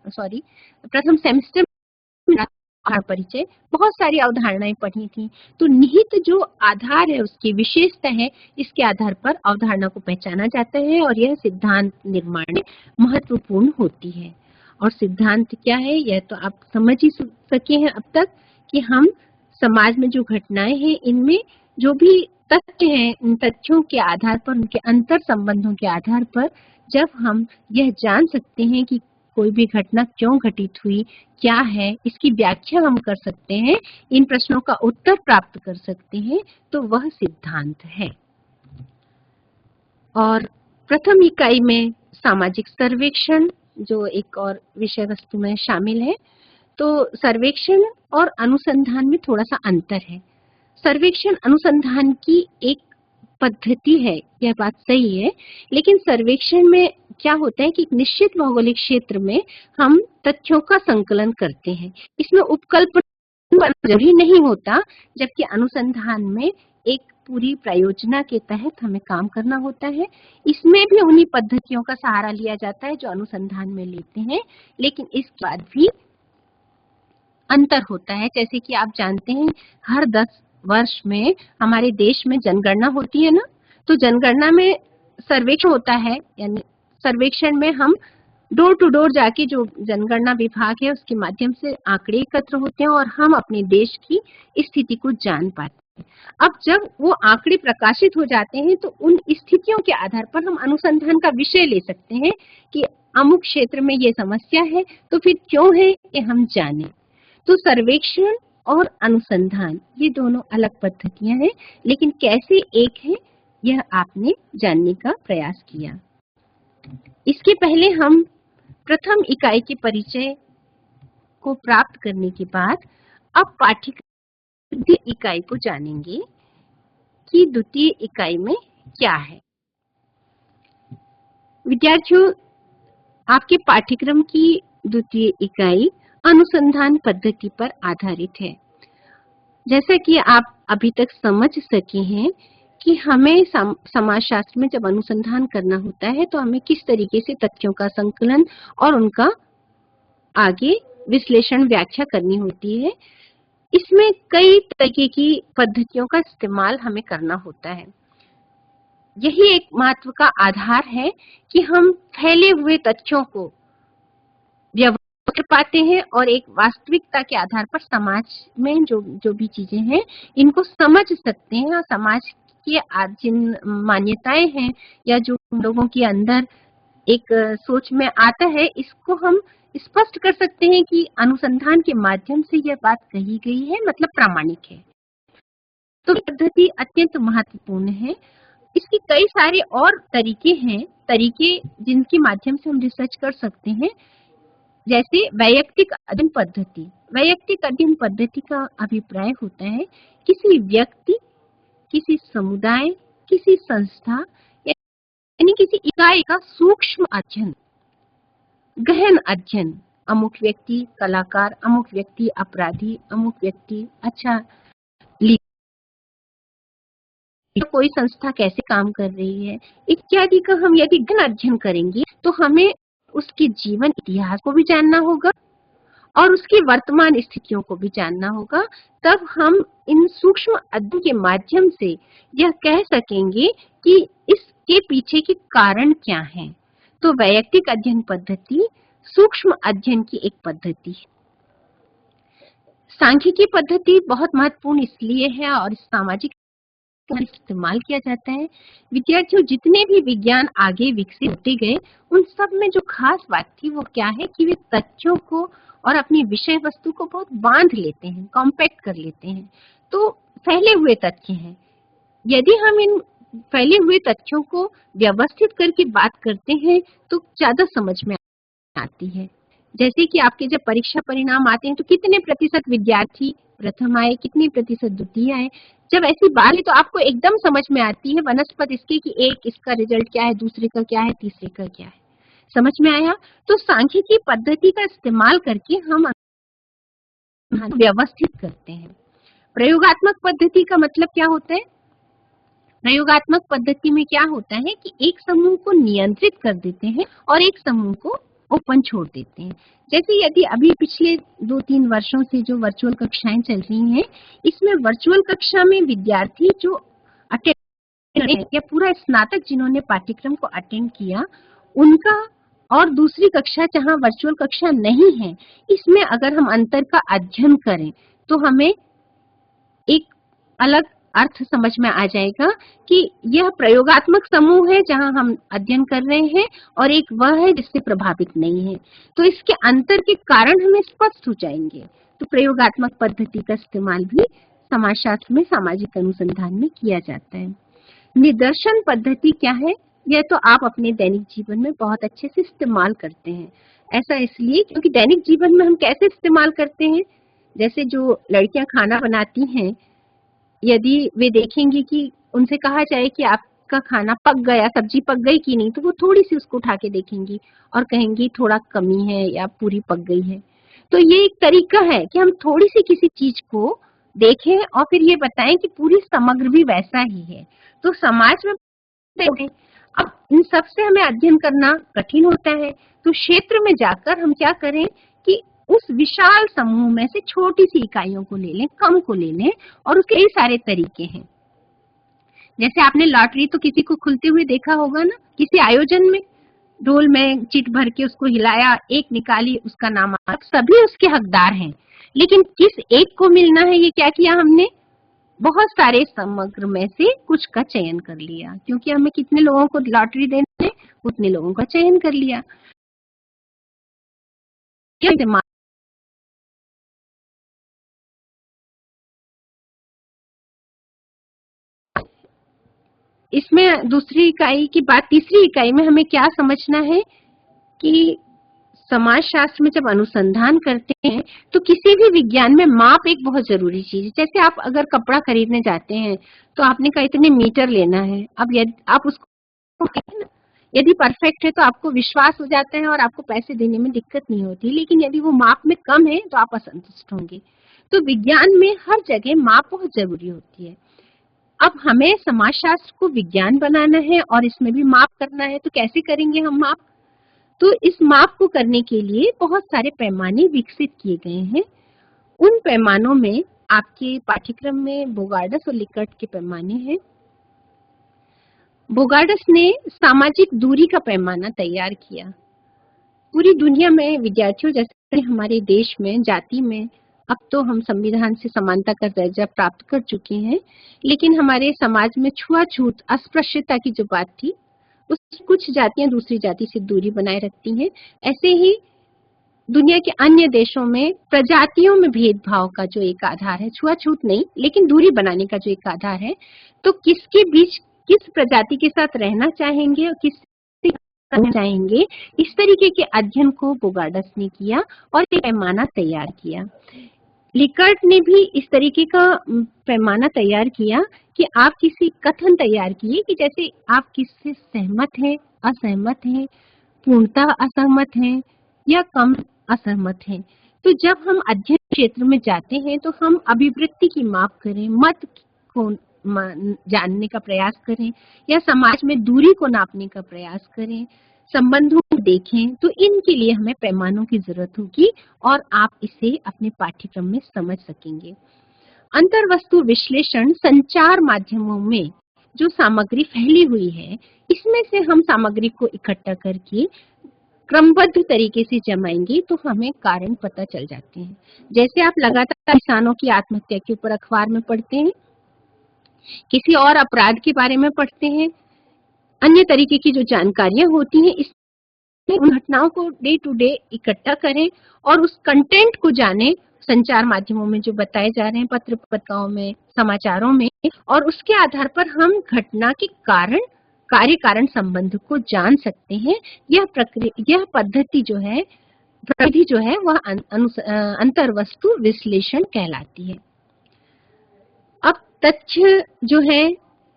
प्रथम सेमेस्टर में परिचय, बहुत सारी अवधारणाएं पढ़ी थी। तो निहित जो आधार है उसकी विशेषता है, इसके आधार पर अवधारणा को पहचाना जाता है और यह सिद्धांत निर्माण में महत्वपूर्ण होती है। और सिद्धांत क्या है यह तो आप समझ ही सके हैं अब तक कि हम समाज में जो घटनाएं हैं इनमें जो भी तथ्य हैं, इन तथ्यों के आधार पर, उनके अंतर संबंधों के आधार पर जब हम यह जान सकते हैं कि कोई भी घटना क्यों घटित हुई, क्या है, इसकी व्याख्या हम कर सकते हैं, इन प्रश्नों का उत्तर प्राप्त कर सकते हैं, तो वह सिद्धांत है। और प्रथम इकाई में सामाजिक सर्वेक्षण जो एक और विषय वस्तु में शामिल है। तो सर्वेक्षण और अनुसंधान में थोड़ा सा अंतर है। सर्वेक्षण अनुसंधान की एक पद्धति है, यह बात सही है, लेकिन सर्वेक्षण में क्या होता है कि एक निश्चित भौगोलिक क्षेत्र में हम तथ्यों का संकलन करते हैं। इसमें उपकल्पना जरूरी नहीं होता, जबकि अनुसंधान में एक पूरी प्रयोजना के तहत हमें काम करना होता है। इसमें भी उन्हीं पद्धतियों का सहारा लिया जाता है जो अनुसंधान में लेते हैं, लेकिन इसके बाद भी अंतर होता है। जैसे कि आप जानते हैं हर 10 वर्ष में हमारे देश में जनगणना होती है ना, तो जनगणना में सर्वेक्षण होता है, यानी सर्वेक्षण में हम डोर टू डोर जाके जो जनगणना विभाग है उसके माध्यम से आंकड़े एकत्र होते हैं और हम अपने देश की स्थिति को जान पाते हैं। अब जब वो आंकड़े प्रकाशित हो जाते हैं तो उन स्थितियों के आधार पर हम अनुसंधान का विषय ले सकते हैं कि अमुक क्षेत्र में ये समस्या है, तो फिर क्यों है ये हम जाने। तो सर्वेक्षण और अनुसंधान ये दोनों अलग पद्धतियां हैं, लेकिन कैसे एक है यह आपने जानने का प्रयास किया। इसके पहले हम प्रथम इकाई के परिचय को प्राप्त करने के बाद अब पाठ्यक्रम द्वितीय इकाई को जानेंगे कि द्वितीय इकाई में क्या है। विद्यार्थियों, आपके पाठ्यक्रम की द्वितीय इकाई अनुसंधान पद्धति पर आधारित है। जैसा कि आप अभी तक समझ सके हैं कि हमें समाजशास्त्र में जब अनुसंधान करना होता है तो हमें किस तरीके से तथ्यों का संकलन और उनका आगे विश्लेषण व्याख्या करनी होती है। इसमें कई तरीके की पद्धतियों का इस्तेमाल हमें करना होता है। यही एक महत्व का आधार है कि हम फैले हुए तथ्यों को व्यवस्थित कर पाते हैं और एक वास्तविकता के आधार पर समाज में जो भी चीजें हैं इनको समझ सकते हैं और समाज की जिन मान्यताएं हैं या जो लोगों के अंदर एक सोच में आता है, इसको हम स्पष्ट कर सकते हैं कि अनुसंधान के माध्यम से यह बात कही गई है, मतलब प्रामाणिक है। तो पद्धति अत्यंत महत्वपूर्ण है। इसके कई सारे और तरीके जिनके माध्यम से हम रिसर्च कर सकते हैं, जैसे वैयक्तिक अध्ययन पद्धति। वैयक्तिक अध्ययन पद्धति का अभिप्राय होता है किसी व्यक्ति, किसी समुदाय, किसी संस्था यानी किसी इकाई का सूक्ष्म अध्ययन, गहन अध्ययन। अमुक व्यक्ति कलाकार, अमुक व्यक्ति अपराधी, अमुक व्यक्ति अच्छा कोई संस्था कैसे काम कर रही है इत्यादि का हम यदि गहन अध्ययन करेंगे तो हमें उसके जीवन इतिहास को भी जानना होगा और उसकी वर्तमान स्थितियों को भी जानना होगा। तब हम इन सूक्ष्म अध्ययन के माध्यम से यह कह सकेंगे कि इसके पीछे के कारण क्या हैं। तो वैयक्तिक अध्ययन पद्धति सूक्ष्म अध्ययन की एक पद्धति है। सांख्यिकी पद्धति बहुत महत्वपूर्ण इसलिए है और सामाजिक इस्तेमाल किया जाता है। विद्यार्थियों, जितने भी विज्ञान आगे विकसित होते गए उन सब में जो खास बात थी वो क्या है कि वे तथ्यों को और अपनी विषय वस्तु को बहुत बांध लेते हैं, कॉम्पैक्ट कर लेते हैं। तो फैले हुए तथ्य हैं, यदि हम इन फैले हुए तथ्यों को व्यवस्थित करके बात करते हैं तो ज्यादा समझ में आती है। जैसे कि आपके जब परीक्षा परिणाम आते हैं तो कितने प्रतिशत विद्यार्थी प्रथम आए, कितने प्रतिशत द्वितीय आए। जब ऐसी बात है तो आपको एकदम समझ में आती है वनस्पत इसके कि एक इसका रिजल्ट क्या है, दूसरे का क्या है, तीसरे का क्या है। समझ में आया? तो सांख्यिकी पद्धति का इस्तेमाल करके हम व्यवस्थित करते हैं। प्रयोगात्मक पद्धति का मतलब क्या होता है? प्रयोगात्मक पद्धति में क्या होता है कि एक समूह को नियंत्रित कर देते हैं और एक समूह को ओपन छोड़ देते हैं। जैसे यदि अभी पिछले 2-3 वर्षों से जो वर्चुअल कक्षाएं चल रही हैं, इसमें वर्चुअल कक्षा में विद्यार्थी जो अटेंड या पूरा स्नातक जिन्होंने पाठ्यक्रम को अटेंड किया उनका और दूसरी कक्षा जहां वर्चुअल कक्षा नहीं है, इसमें अगर हम अंतर का अध्ययन करें तो हमें एक अलग अर्थ समझ में आ जाएगा कि यह प्रयोगात्मक समूह है जहां हम अध्ययन कर रहे हैं और एक वह है जिससे प्रभावित नहीं है। तो इसके अंतर के कारण हमें स्पष्ट हो जाएंगे। तो प्रयोगात्मक पद्धति का इस्तेमाल भी समाजशास्त्र में सामाजिक अनुसंधान में किया जाता है। निदर्शन पद्धति क्या है? यह तो आप अपने दैनिक जीवन में बहुत अच्छे से इस्तेमाल करते हैं। ऐसा इसलिए क्योंकि दैनिक जीवन में हम कैसे इस्तेमाल करते हैं, जैसे जो लड़कियां खाना बनाती हैं, यदि वे देखेंगी कि उनसे कहा जाए कि आपका खाना पक गया, सब्जी पक गई कि नहीं, तो वो थोड़ी सी उसको उठा के देखेंगी और कहेंगी थोड़ा कमी है या पूरी पक गई है। तो ये एक तरीका है कि हम थोड़ी सी किसी चीज को देखें और फिर ये बताएं कि पूरी समग्र भी वैसा ही है। तो समाज में अब इन सब से हमें अध्ययन करना कठिन होता है, तो क्षेत्र में जाकर हम क्या करें कि उस विशाल समूह में से छोटी सी इकाइयों को ले लें, कम को ले लें, और उसके कई सारे तरीके हैं। जैसे आपने लॉटरी तो किसी को खुलते हुए देखा होगा ना, किसी आयोजन में ढोल में चिट भर के उसको हिलाया, एक निकाली, उसका नाम आया, सभी उसके हकदार हैं, लेकिन किस एक को मिलना है ये क्या किया हमने, बहुत सारे समग्र में से कुछ का चयन कर लिया, क्योंकि हमें कितने लोगों को लॉटरी देना है उतने लोगों का चयन कर लिया। इसमें दूसरी इकाई की बात, तीसरी इकाई में हमें क्या समझना है कि समाजशास्त्र में जब अनुसंधान करते हैं तो किसी भी विज्ञान में माप एक बहुत जरूरी चीज है। जैसे आप अगर कपड़ा खरीदने जाते हैं तो आपने कहा इतने मीटर लेना है। अब यदि आप उसको यदि परफेक्ट है तो आपको विश्वास हो जाता है और आपको पैसे देने में दिक्कत नहीं होती, लेकिन यदि वो माप में कम है तो आप असंतुष्ट होंगे। तो विज्ञान में हर जगह माप बहुत जरूरी होती है। अब हमें समाजशास्त्र को विज्ञान बनाना है और इसमें भी माप करना है, तो कैसे करेंगे हम माप? तो इस माप को करने के लिए बहुत सारे पैमाने विकसित किए गए हैं। उन पैमानों में आपके पाठ्यक्रम में बोगार्डस और लिकर्ट के पैमाने हैं। बोगार्डस ने सामाजिक दूरी का पैमाना तैयार किया। पूरी दुनिया में विद्यार्थियों, जैसे हमारे देश में जाति में अब तो हम संविधान से समानता का दर्जा प्राप्त कर चुके हैं, लेकिन हमारे समाज में छुआछूत, अस्पृश्यता की जो बात थी, उस कुछ जातियां दूसरी जाति से दूरी बनाए रखती हैं। ऐसे ही दुनिया के अन्य देशों में प्रजातियों में भेदभाव का जो एक आधार है, छुआछूत नहीं लेकिन दूरी बनाने का जो एक आधार है, तो किसके बीच किस प्रजाति के साथ रहना चाहेंगे और किस करना चाहेंगे, इस तरीके के अध्ययन को बोगार्डस ने किया और एक पैमाना तैयार किया। लिकर्ट ने भी इस तरीके का पैमाना तैयार किया कि आप किसी कथन तैयार किए कि जैसे आप किससे सहमत हैं, असहमत हैं, पूर्णतः असहमत हैं या कम असहमत हैं। तो जब हम अध्ययन क्षेत्र में जाते हैं तो हम अभिवृत्ति की माप करें, मत को जानने का प्रयास करें या समाज में दूरी को नापने का प्रयास करें, संबंधों को देखें, तो इनके लिए हमें पैमानों की जरूरत होगी और आप इसे अपने पाठ्यक्रम में समझ सकेंगे। अंतर्वस्तु विश्लेषण संचार माध्यमों में जो सामग्री फैली हुई है, इसमें से हम सामग्री को इकट्ठा करके क्रमबद्ध तरीके से जमाएंगे तो हमें कारण पता चल जाते हैं। जैसे आप लगातार किसानों की आत्महत्या के ऊपर अखबार में पढ़ते हैं, किसी और अपराध के बारे में पढ़ते हैं, अन्य तरीके की जो जानकारियां होती हैं, इसमें उन घटनाओं को डे टू डे इकट्ठा करें और उस कंटेंट को जानें संचार माध्यमों में जो बताए जा रहे हैं, पत्र पत्रिकाओं में, समाचारों में, और उसके आधार पर हम घटना के कारण, कार्य कारण संबंध को जान सकते हैं। यह पद्धति जो है, प्रविधि जो है, वह अंतर्वस्तु विश्लेषण कहलाती है। अब तथ्य जो है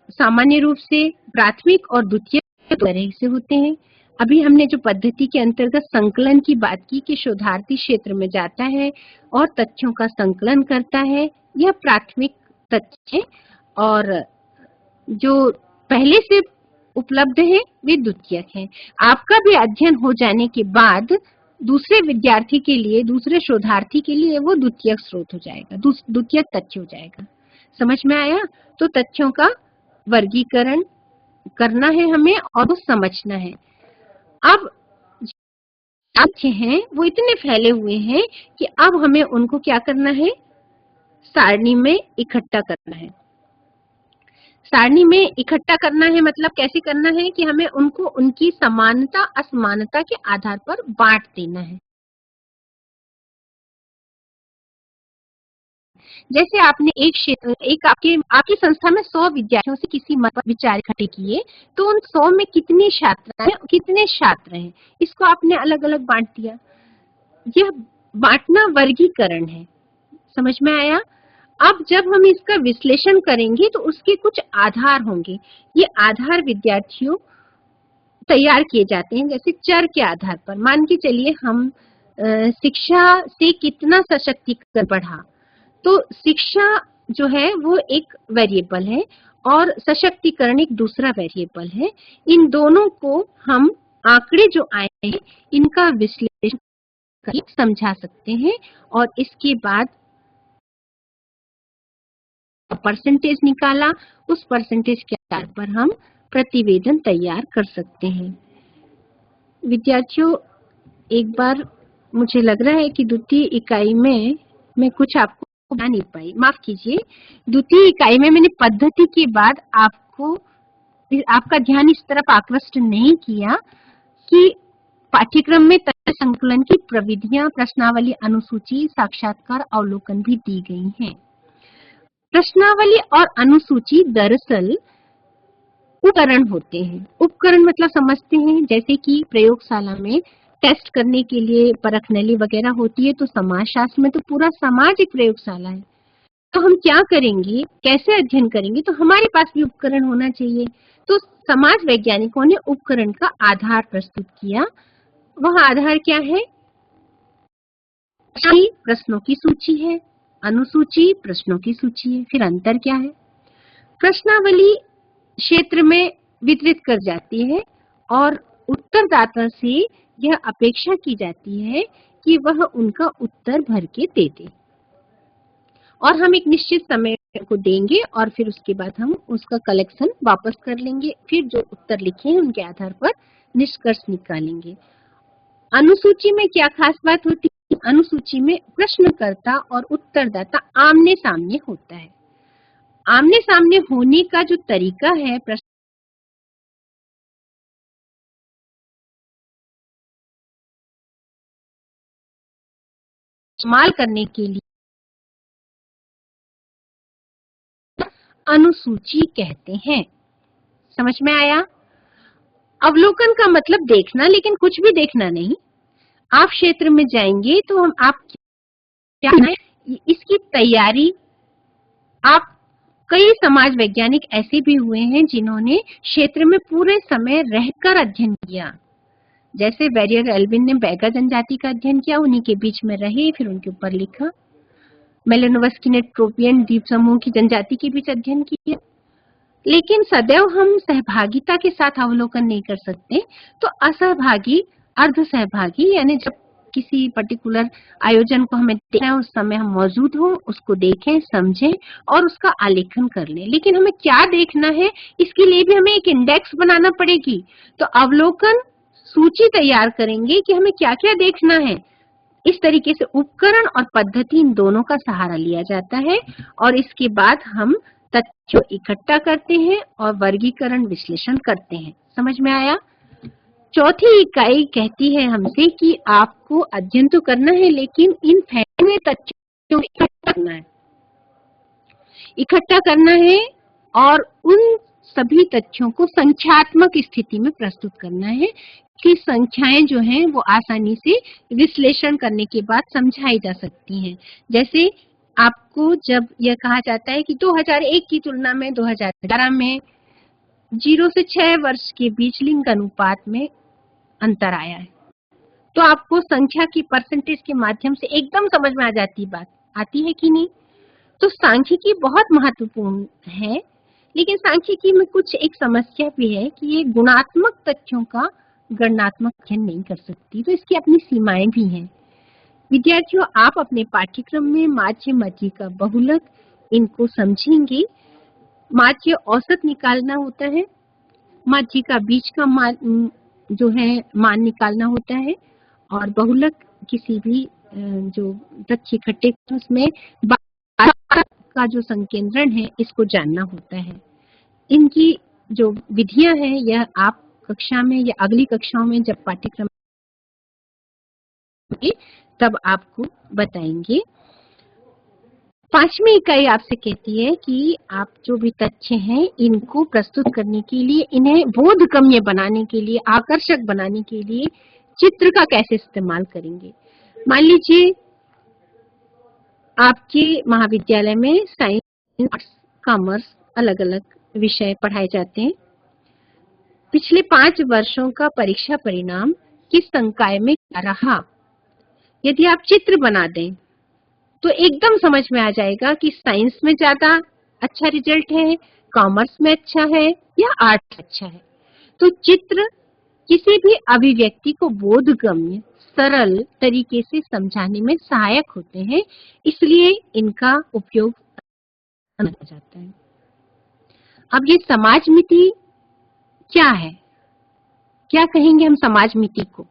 सामान्य रूप से प्राथमिक और द्वितीयक तरह से होते हैं। अभी हमने जो पद्धति के अंतर्गत संकलन की बात की कि शोधार्थी क्षेत्र में जाता है और तथ्यों का संकलन करता है, यह प्राथमिक तथ्य है, और जो पहले से उपलब्ध है वे द्वितीयक हैं। आपका भी अध्ययन हो जाने के बाद दूसरे विद्यार्थी के लिए, दूसरे शोधार्थी के लिए वो द्वितीयक स्रोत हो जाएगा, द्वितीयक तथ्य हो जाएगा। समझ में आया? तो तथ्यों का वर्गीकरण करना है हमें और वो समझना है। अब तथ्य हैं वो इतने फैले हुए हैं कि अब हमें उनको क्या करना है, सारणी में इकट्ठा करना है। सारणी में इकट्ठा करना है मतलब कैसे करना है कि हमें उनको उनकी समानता असमानता के आधार पर बांट देना है। जैसे आपने एक आपकी संस्था में 100 विद्यार्थियों से किसी मत पर विचार इकट्ठे किए, तो उन 100 में कितनी छात्राएं, कितने छात्र हैं, इसको आपने अलग अलग बांट दिया। यह बांटना वर्गीकरण है। समझ में आया? अब जब हम इसका विश्लेषण करेंगे तो उसके कुछ आधार होंगे। ये आधार विद्यार्थियों तैयार किए जाते हैं, जैसे चर के आधार पर। मान के चलिए हम शिक्षा से कितना सशक्तिकरण बढ़ा, तो शिक्षा जो है वो एक वेरिएबल है और सशक्तिकरण एक दूसरा वेरिएबल है। इन दोनों को हम आंकड़े जो आए हैं इनका विश्लेषण करके समझा सकते हैं और इसके बाद परसेंटेज निकाला, उस परसेंटेज के आधार पर हम प्रतिवेदन तैयार कर सकते हैं। विद्यार्थियों, एक बार मुझे लग रहा है कि द्वितीय इकाई में मैं कुछ आपको बता नहीं पाई, माफ कीजिए। द्वितीय इकाई में मैंने पद्धति के बाद आपका ध्यान इस तरफ आकृष्ट नहीं किया कि पाठ्यक्रम में तथ्य संकलन की प्रविधियां, प्रश्नावली, अनुसूची, साक्षात्कार, अवलोकन भी दी गई हैं। प्रश्नावली और अनुसूची दरअसल उपकरण होते हैं। उपकरण मतलब समझते हैं, जैसे कि प्रयोगशाला में टेस्ट करने के लिए परखनली वगैरह होती है, तो समाजशास्त्र में तो पूरा समाज एक प्रयोगशाला है। तो हम क्या करेंगे, कैसे अध्ययन करेंगे, तो हमारे पास भी उपकरण होना चाहिए। तो समाज वैज्ञानिकों ने उपकरण का आधार प्रस्तुत किया। वह आधार क्या है? प्रश्नों की सूची है, अनुसूची प्रश्नों की सूची है। फिर अंतर क्या है? प्रश्नावली क्षेत्र में वितरित कर जाती है और उत्तरदाता से यह अपेक्षा की जाती है कि वह उनका उत्तर भर के दे दे, और हम एक निश्चित समय को देंगे और फिर उसके बाद हम उसका कलेक्शन वापस कर लेंगे। फिर जो उत्तर लिखे हैं उनके आधार पर निष्कर्ष निकालेंगे। अनुसूची में क्या खास बात होती है? अनुसूची में प्रश्नकर्ता और उत्तरदाता आमने सामने होता है। आमने सामने होने का जो तरीका है प्रश्न इस्तेमाल करने के लिए अनुसूची कहते हैं। समझ में आया? अवलोकन का मतलब देखना, लेकिन कुछ भी देखना नहीं। आप क्षेत्र में जाएंगे तो हम आप क्या है इसकी तैयारी। आप कई समाज वैज्ञानिक ऐसे भी हुए हैं जिन्होंने क्षेत्र में पूरे समय रहकर अध्ययन किया। जैसे बैरियर एल्विन ने बैगा जनजाति का अध्ययन किया, उन्हीं के बीच में रहे, फिर उनके ऊपर लिखा। मेलेनोवस्की ने ट्रोपियन द्वीप समूह की जनजाति के बीच अध्ययन किया। लेकिन सदैव हम सहभागिता के साथ अवलोकन नहीं कर सकते, तो असहभागी, अर्ध सहभागी, यानी जब किसी पर्टिकुलर आयोजन को हमें देखना है उस समय हम मौजूद हों, उसको देखें, समझें और उसका आलेखन कर लें। लेकिन हमें क्या देखना है, इसके लिए भी हमें एक इंडेक्स बनाना पड़ेगी। तो अवलोकन सूची तैयार करेंगे कि हमें क्या क्या देखना है। इस तरीके से उपकरण और पद्धति, इन दोनों का सहारा लिया जाता है और इसके बाद हम तथ्यों इकट्ठा करते हैं और वर्गीकरण विश्लेषण करते हैं। समझ में आया? चौथी इकाई कहती है हमसे कि आपको अध्ययन तो करना है, लेकिन इन फैले हुए तथ्यों को इकट्ठा करना है और उन सभी तथ्यों को संख्यात्मक स्थिति में प्रस्तुत करना है कि संख्याएं जो हैं वो आसानी से विश्लेषण करने के बाद समझाई जा सकती हैं। जैसे आपको जब यह कहा जाता है कि 2001 की तुलना में 2011 में 0 से 6 वर्ष के बीच लिंग अनुपात में अंतर आया है, तो आपको संख्या की परसेंटेज के माध्यम से एकदम समझ में आ जाती बात। आती है कि नहीं? तो सांख्यिकी बहुत महत्वपूर्ण है, लेकिन सांख्यिकी में कुछ एक समस्या भी है कि ये गुणात्मक तथ्यों का गणनात्मक अध्ययन नहीं कर सकती, तो इसकी अपनी सीमाएं भी हैं। विद्यार्थियों, आप अपने पाठ्यक्रम में माध्य, मध्य का बहुलक, इनको समझेंगे। माध्य औसत निकालना होता है, मध्य का बीच का मान जो है मान निकालना होता है, और बहुलक किसी भी जो तथ्य इकट्ठे उसमें का जो संकेंद्रण है इसको जानना होता है। इनकी जो विधियां हैं यह आप कक्षा में या अगली कक्षाओं में जब पाठ्यक्रम तब आपको बताएंगे। पांचवी इकाई आपसे कहती है कि आप जो भी तथ्य हैं इनको प्रस्तुत करने के लिए, इन्हें बोधगम्य बनाने के लिए, आकर्षक बनाने के लिए चित्र का कैसे इस्तेमाल करेंगे। मान लीजिए आपके महाविद्यालय में साइंस, आर्ट्स, कॉमर्स अलग अलग विषय पढ़ाए जाते हैं। पिछले 5 वर्षों का परीक्षा परिणाम किस संकाय में क्या रहा, यदि आप चित्र बना दें तो एकदम समझ में आ जाएगा कि साइंस में ज्यादा अच्छा रिजल्ट है, कॉमर्स में अच्छा है या आर्ट्स अच्छा है। तो चित्र किसी भी अभिव्यक्ति को बोधगम्य, सरल तरीके से समझाने में सहायक होते हैं, इसलिए इनका उपयोग किया जाता है। अब ये समाज मिति क्या है? क्या कहेंगे हम समाज मिति को?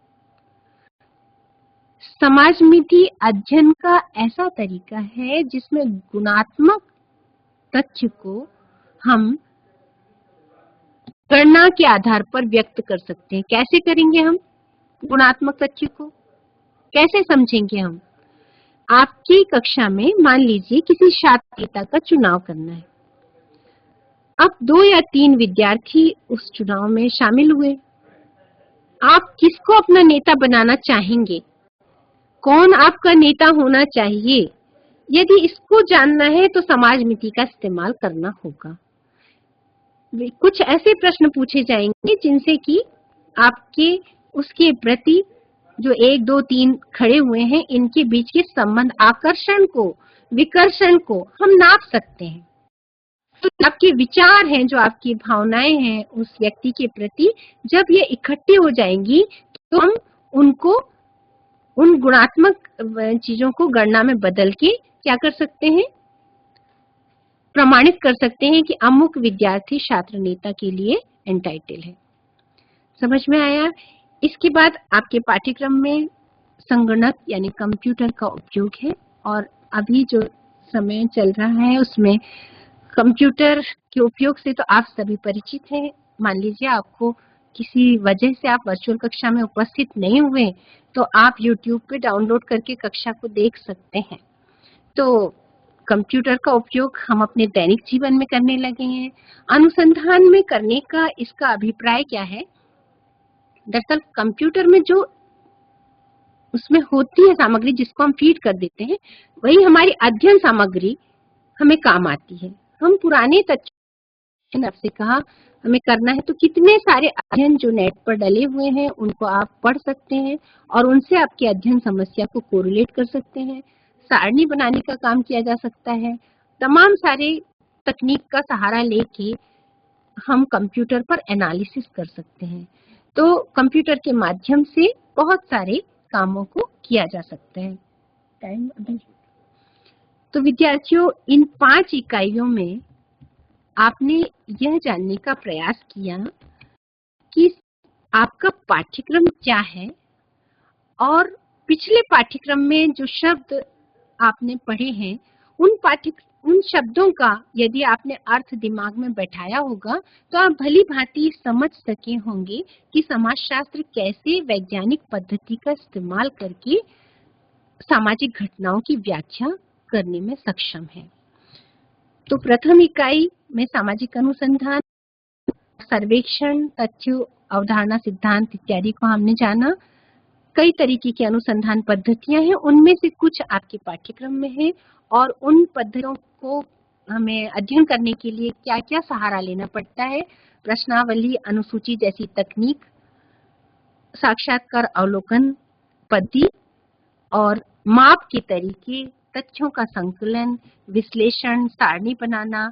समाज मिति अध्ययन का ऐसा तरीका है जिसमें गुणात्मक तथ्य को हम गणना के आधार पर व्यक्त कर सकते हैं। कैसे करेंगे हम गुणात्मक तथ्य को? कैसे समझेंगे हम? आपकी कक्षा में मान लीजिए किसी छात्र नेता का चुनाव करना है। अब 2 या 3 विद्यार्थी उस चुनाव में शामिल हुए। आप किसको अपना नेता बनाना चाहेंगे, कौन आपका नेता होना चाहिए, यदि इसको जानना है तो समाज नीति का इस्तेमाल करना होगा। कुछ ऐसे प्रश्न पूछे जाएंगे जिनसे कि आपके उसके प्रति जो 1, 2, 3 खड़े हुए हैं, इनके बीच के संबंध, आकर्षण को, विकर्षण को हम नाप सकते हैं। तो आपके विचार हैं, जो आपकी भावनाएं हैं उस व्यक्ति के प्रति, जब ये इकट्ठी हो जाएंगी तो हम उनको, उन गुणात्मक चीजों को गणना में बदल के क्या कर सकते हैं, प्रमाणित कर सकते हैं कि अमुक विद्यार्थी छात्र नेता के लिए एंटाइटल है। समझ में आया? इसके बाद आपके पाठ्यक्रम में संगणक यानी कंप्यूटर का उपयोग है, और अभी जो समय चल रहा है उसमें कंप्यूटर के उपयोग से तो आप सभी परिचित हैं। मान लीजिए आपको किसी वजह से आप वर्चुअल कक्षा में उपस्थित नहीं हुए, तो आप YouTube पे डाउनलोड करके कक्षा को देख सकते हैं। तो कंप्यूटर का उपयोग हम अपने दैनिक जीवन में करने लगे हैं। अनुसंधान में करने का इसका अभिप्राय क्या है? दरअसल कंप्यूटर में जो उसमें होती है सामग्री जिसको हम फीड कर देते हैं, वही हमारी अध्ययन सामग्री हमें काम आती है। हम पुराने तथ्य, आपसे कहा हमें करना है, तो कितने सारे अध्ययन जो नेट पर डले हुए हैं उनको आप पढ़ सकते हैं और उनसे आपकी अध्ययन समस्या को कोरिलेट कर सकते हैं। सारणी बनाने का काम किया जा सकता है। तमाम सारे तकनीक का सहारा लेके हम कंप्यूटर पर एनालिसिस कर सकते हैं। तो कंप्यूटर के माध्यम से बहुत सारे कामों को किया जा सकता है। टाइम अभी, तो विद्यार्थियों, इन 5 इकाइयों में आपने यह जानने का प्रयास किया कि आपका पाठ्यक्रम क्या है, और पिछले पाठ्यक्रम में जो शब्द आपने पढ़े हैं उन शब्दों का यदि आपने अर्थ दिमाग में बैठाया होगा तो आप भली भांति समझ सके होंगे कि समाजशास्त्र कैसे वैज्ञानिक पद्धति का इस्तेमाल करके सामाजिक घटनाओं की व्याख्या करने में सक्षम है। तो प्रथम इकाई में सामाजिक अनुसंधान, सर्वेक्षण, तथ्य, अवधारणा, सिद्धांत इत्यादि को हमने जाना। कई तरीके की अनुसंधान पद्धतियां हैं, उनमें से कुछ आपके पाठ्यक्रम में है, और उन पद्धतियों को हमें अध्ययन करने के लिए क्या क्या सहारा लेना पड़ता है। प्रश्नावली, अनुसूची जैसी तकनीक, साक्षात्कार, अवलोकन पद्धति और माप के तरीके, तथ्यों का संकलन, विश्लेषण, सारणी बनाना,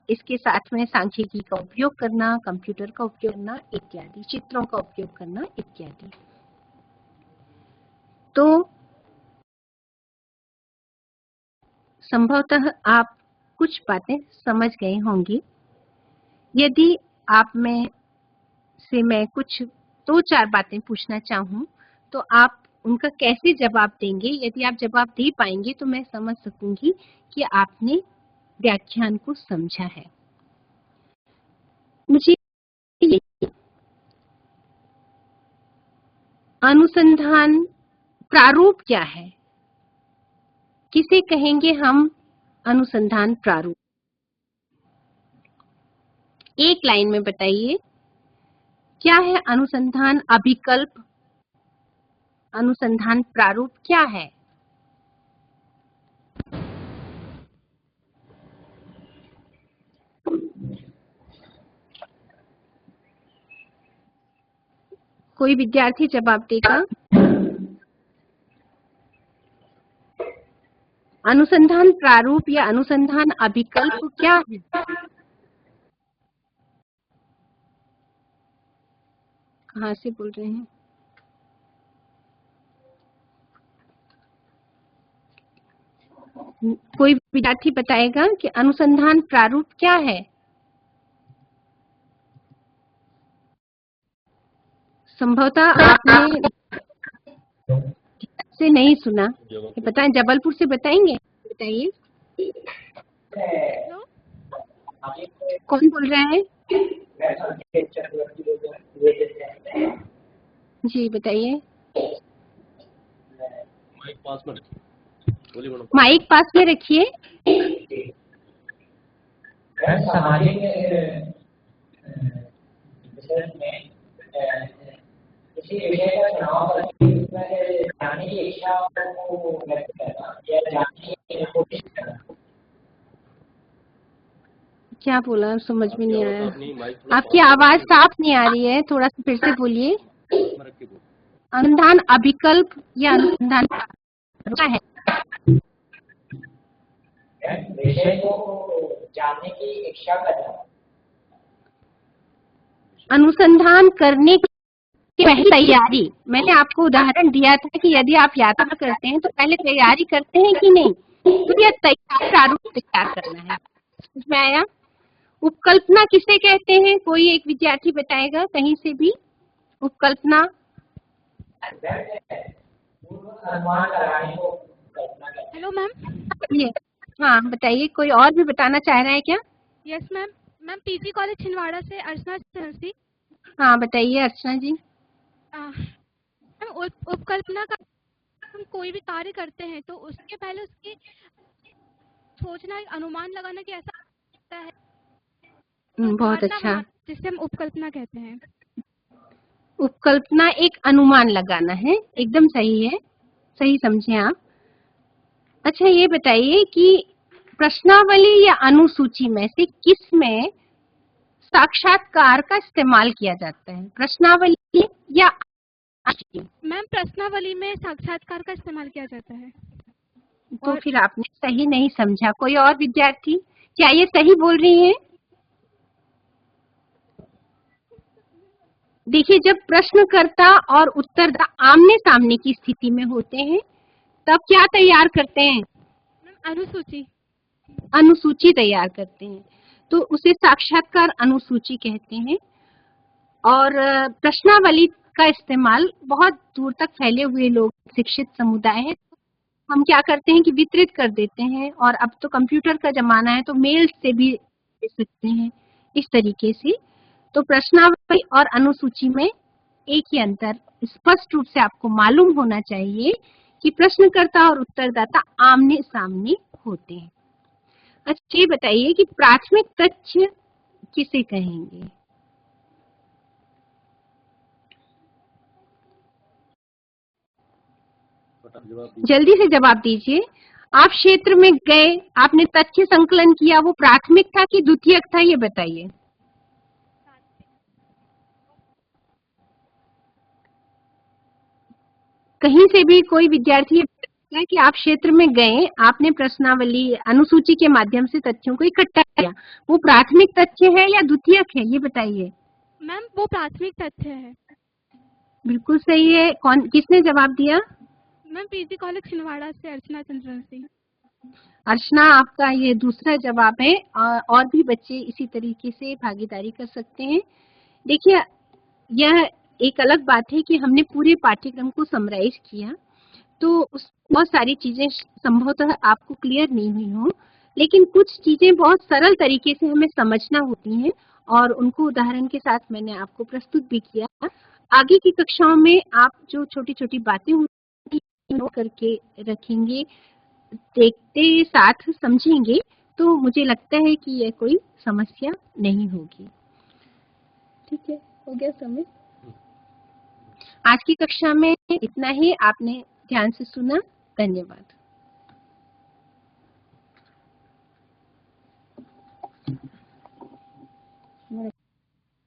इसके साथ में सांख्यिकी का उपयोग करना, कंप्यूटर का उपयोग करना इत्यादि, चित्रों का उपयोग करना इत्यादि। तो संभवतः आप कुछ बातें समझ गए होंगी। यदि आप में से मैं कुछ 2-4 बातें पूछना चाहूँ तो आप उनका कैसे जवाब देंगे? यदि आप जवाब दे पाएंगे तो मैं समझ सकूंगी कि आपने व्याख्यान को समझा है। मुझे अनुसंधान प्रारूप क्या है? किसे कहेंगे हम अनुसंधान प्रारूप? एक लाइन में बताइए, क्या है अनुसंधान अभिकल्प? अनुसंधान प्रारूप क्या है? कोई विद्यार्थी जवाब देगा? अनुसंधान प्रारूप या अनुसंधान अभिकल्प क्या है? कहाँ से बोल रहे हैं? कोई विद्यार्थी बताएगा कि अनुसंधान प्रारूप क्या है? संभवतः आपने से नहीं सुना। बताएं, जबलपुर से बताएंगे? बताइए, कौन बोल रहा है? जी बताइए। माइक पास में रखिए। सामाजिक में किसी विषय का चुनाव करके उसमें जानने की इच्छा को व्यक्त करना या जानने की कोशिश करना। क्या बोला, समझ में नहीं आया। आपकी आवाज साफ नहीं आ रही है, थोड़ा सा फिर से बोलिए। अनुसंधान अभिकल्प या अनुसंधान क्या है? विषय को जानने की इच्छा करना। अनुसंधान करने की पहली तैयारी, मैंने आपको उदाहरण दिया था कि यदि आप यात्रा करते हैं तो पहले तैयारी करते हैं कि नहीं, तो यह तैयार प्रारूप तैयार करना है। समझ में आया? उपकल्पना किसे कहते हैं? कोई एक विद्यार्थी बताएगा कहीं से भी। उपकल्पना हेलो मैम। ये हाँ बताइए, कोई और भी बताना चाह रहा है क्या? Yes ma'am. Ma'am PG college Chhindwara से अर्चना सहसी। हाँ बताइए अर्चना जी। मैम उपकल्पना का हम कोई भी कार्य करते हैं तो उसके पहले उसकी सोचना, अनुमान लगाना कि ऐसा होता है। बहुत अच्छा, जिसे हम उपकल्पना कहते हैं। उपकल्पना एक अनुमान लगाना है, एकदम सही है, सही समझे आप। अच्छा ये बताइए कि प्रश्नावली या अनुसूची में से किस में साक्षात्कार का इस्तेमाल किया जाता है? प्रश्नावली या मैम प्रश्नावली में साक्षात्कार का इस्तेमाल किया जाता है। तो फिर आपने सही नहीं समझा। कोई और विद्यार्थी, क्या ये सही बोल रही हैं? देखिए, जब प्रश्नकर्ता और उत्तरदाता आमने सामने की स्थिति में होते हैं तब क्या तैयार करते हैं? अनुसूची। अनुसूची तैयार करते हैं, तो उसे साक्षात्कार अनुसूची कहते हैं। और प्रश्नावली का इस्तेमाल बहुत दूर तक फैले हुए लोग, शिक्षित समुदाय है, हम क्या करते हैं कि वितरित कर देते हैं। और अब तो कंप्यूटर का जमाना है तो मेल से भी दे सकते हैं, इस तरीके से। तो प्रश्नावली और अनुसूची में एक ही अंतर स्पष्ट रूप से आपको मालूम होना चाहिए कि प्रश्नकर्ता और उत्तरदाता आमने सामने होते हैं। अच्छा ये बताइए कि प्राथमिक तथ्य किसे कहेंगे? जल्दी से जवाब दीजिए। आप क्षेत्र में गए, आपने तथ्य संकलन किया, वो प्राथमिक था कि द्वितीयक था, ये बताइए। कहीं से भी कोई विद्यार्थी है कि आप क्षेत्र में गए, आपने प्रश्नावली अनुसूची के माध्यम से तथ्यों को इकट्ठा किया, वो प्राथमिक तथ्य है या द्वितीयक है, ये बताइए। मैम वो प्राथमिक तथ्य है। बिल्कुल सही है। किसने जवाब दिया? मैम पीजी कॉलेज छिंदवाड़ा से अर्चना चंद्रवंशी। अर्चना, आपका ये दूसरा जवाब है। और भी बच्चे इसी तरीके से भागीदारी कर सकते हैं। देखिए, यह एक अलग बात है कि हमने पूरे पाठ्यक्रम को समराइज किया, तो बहुत सारी चीजें संभवतः आपको क्लियर नहीं हुई हो, लेकिन कुछ चीजें बहुत सरल तरीके से हमें समझना होती हैं और उनको उदाहरण के साथ मैंने आपको प्रस्तुत भी किया। आगे की कक्षाओं में आप जो छोटी छोटी बातें होती नोट करके रखेंगे, देखते साथ समझेंगे, तो मुझे लगता है कि यह कोई समस्या नहीं होगी। ठीक है, हो गया समय। आज की कक्षा में इतना ही। आपने ध्यान से सुना, धन्यवाद।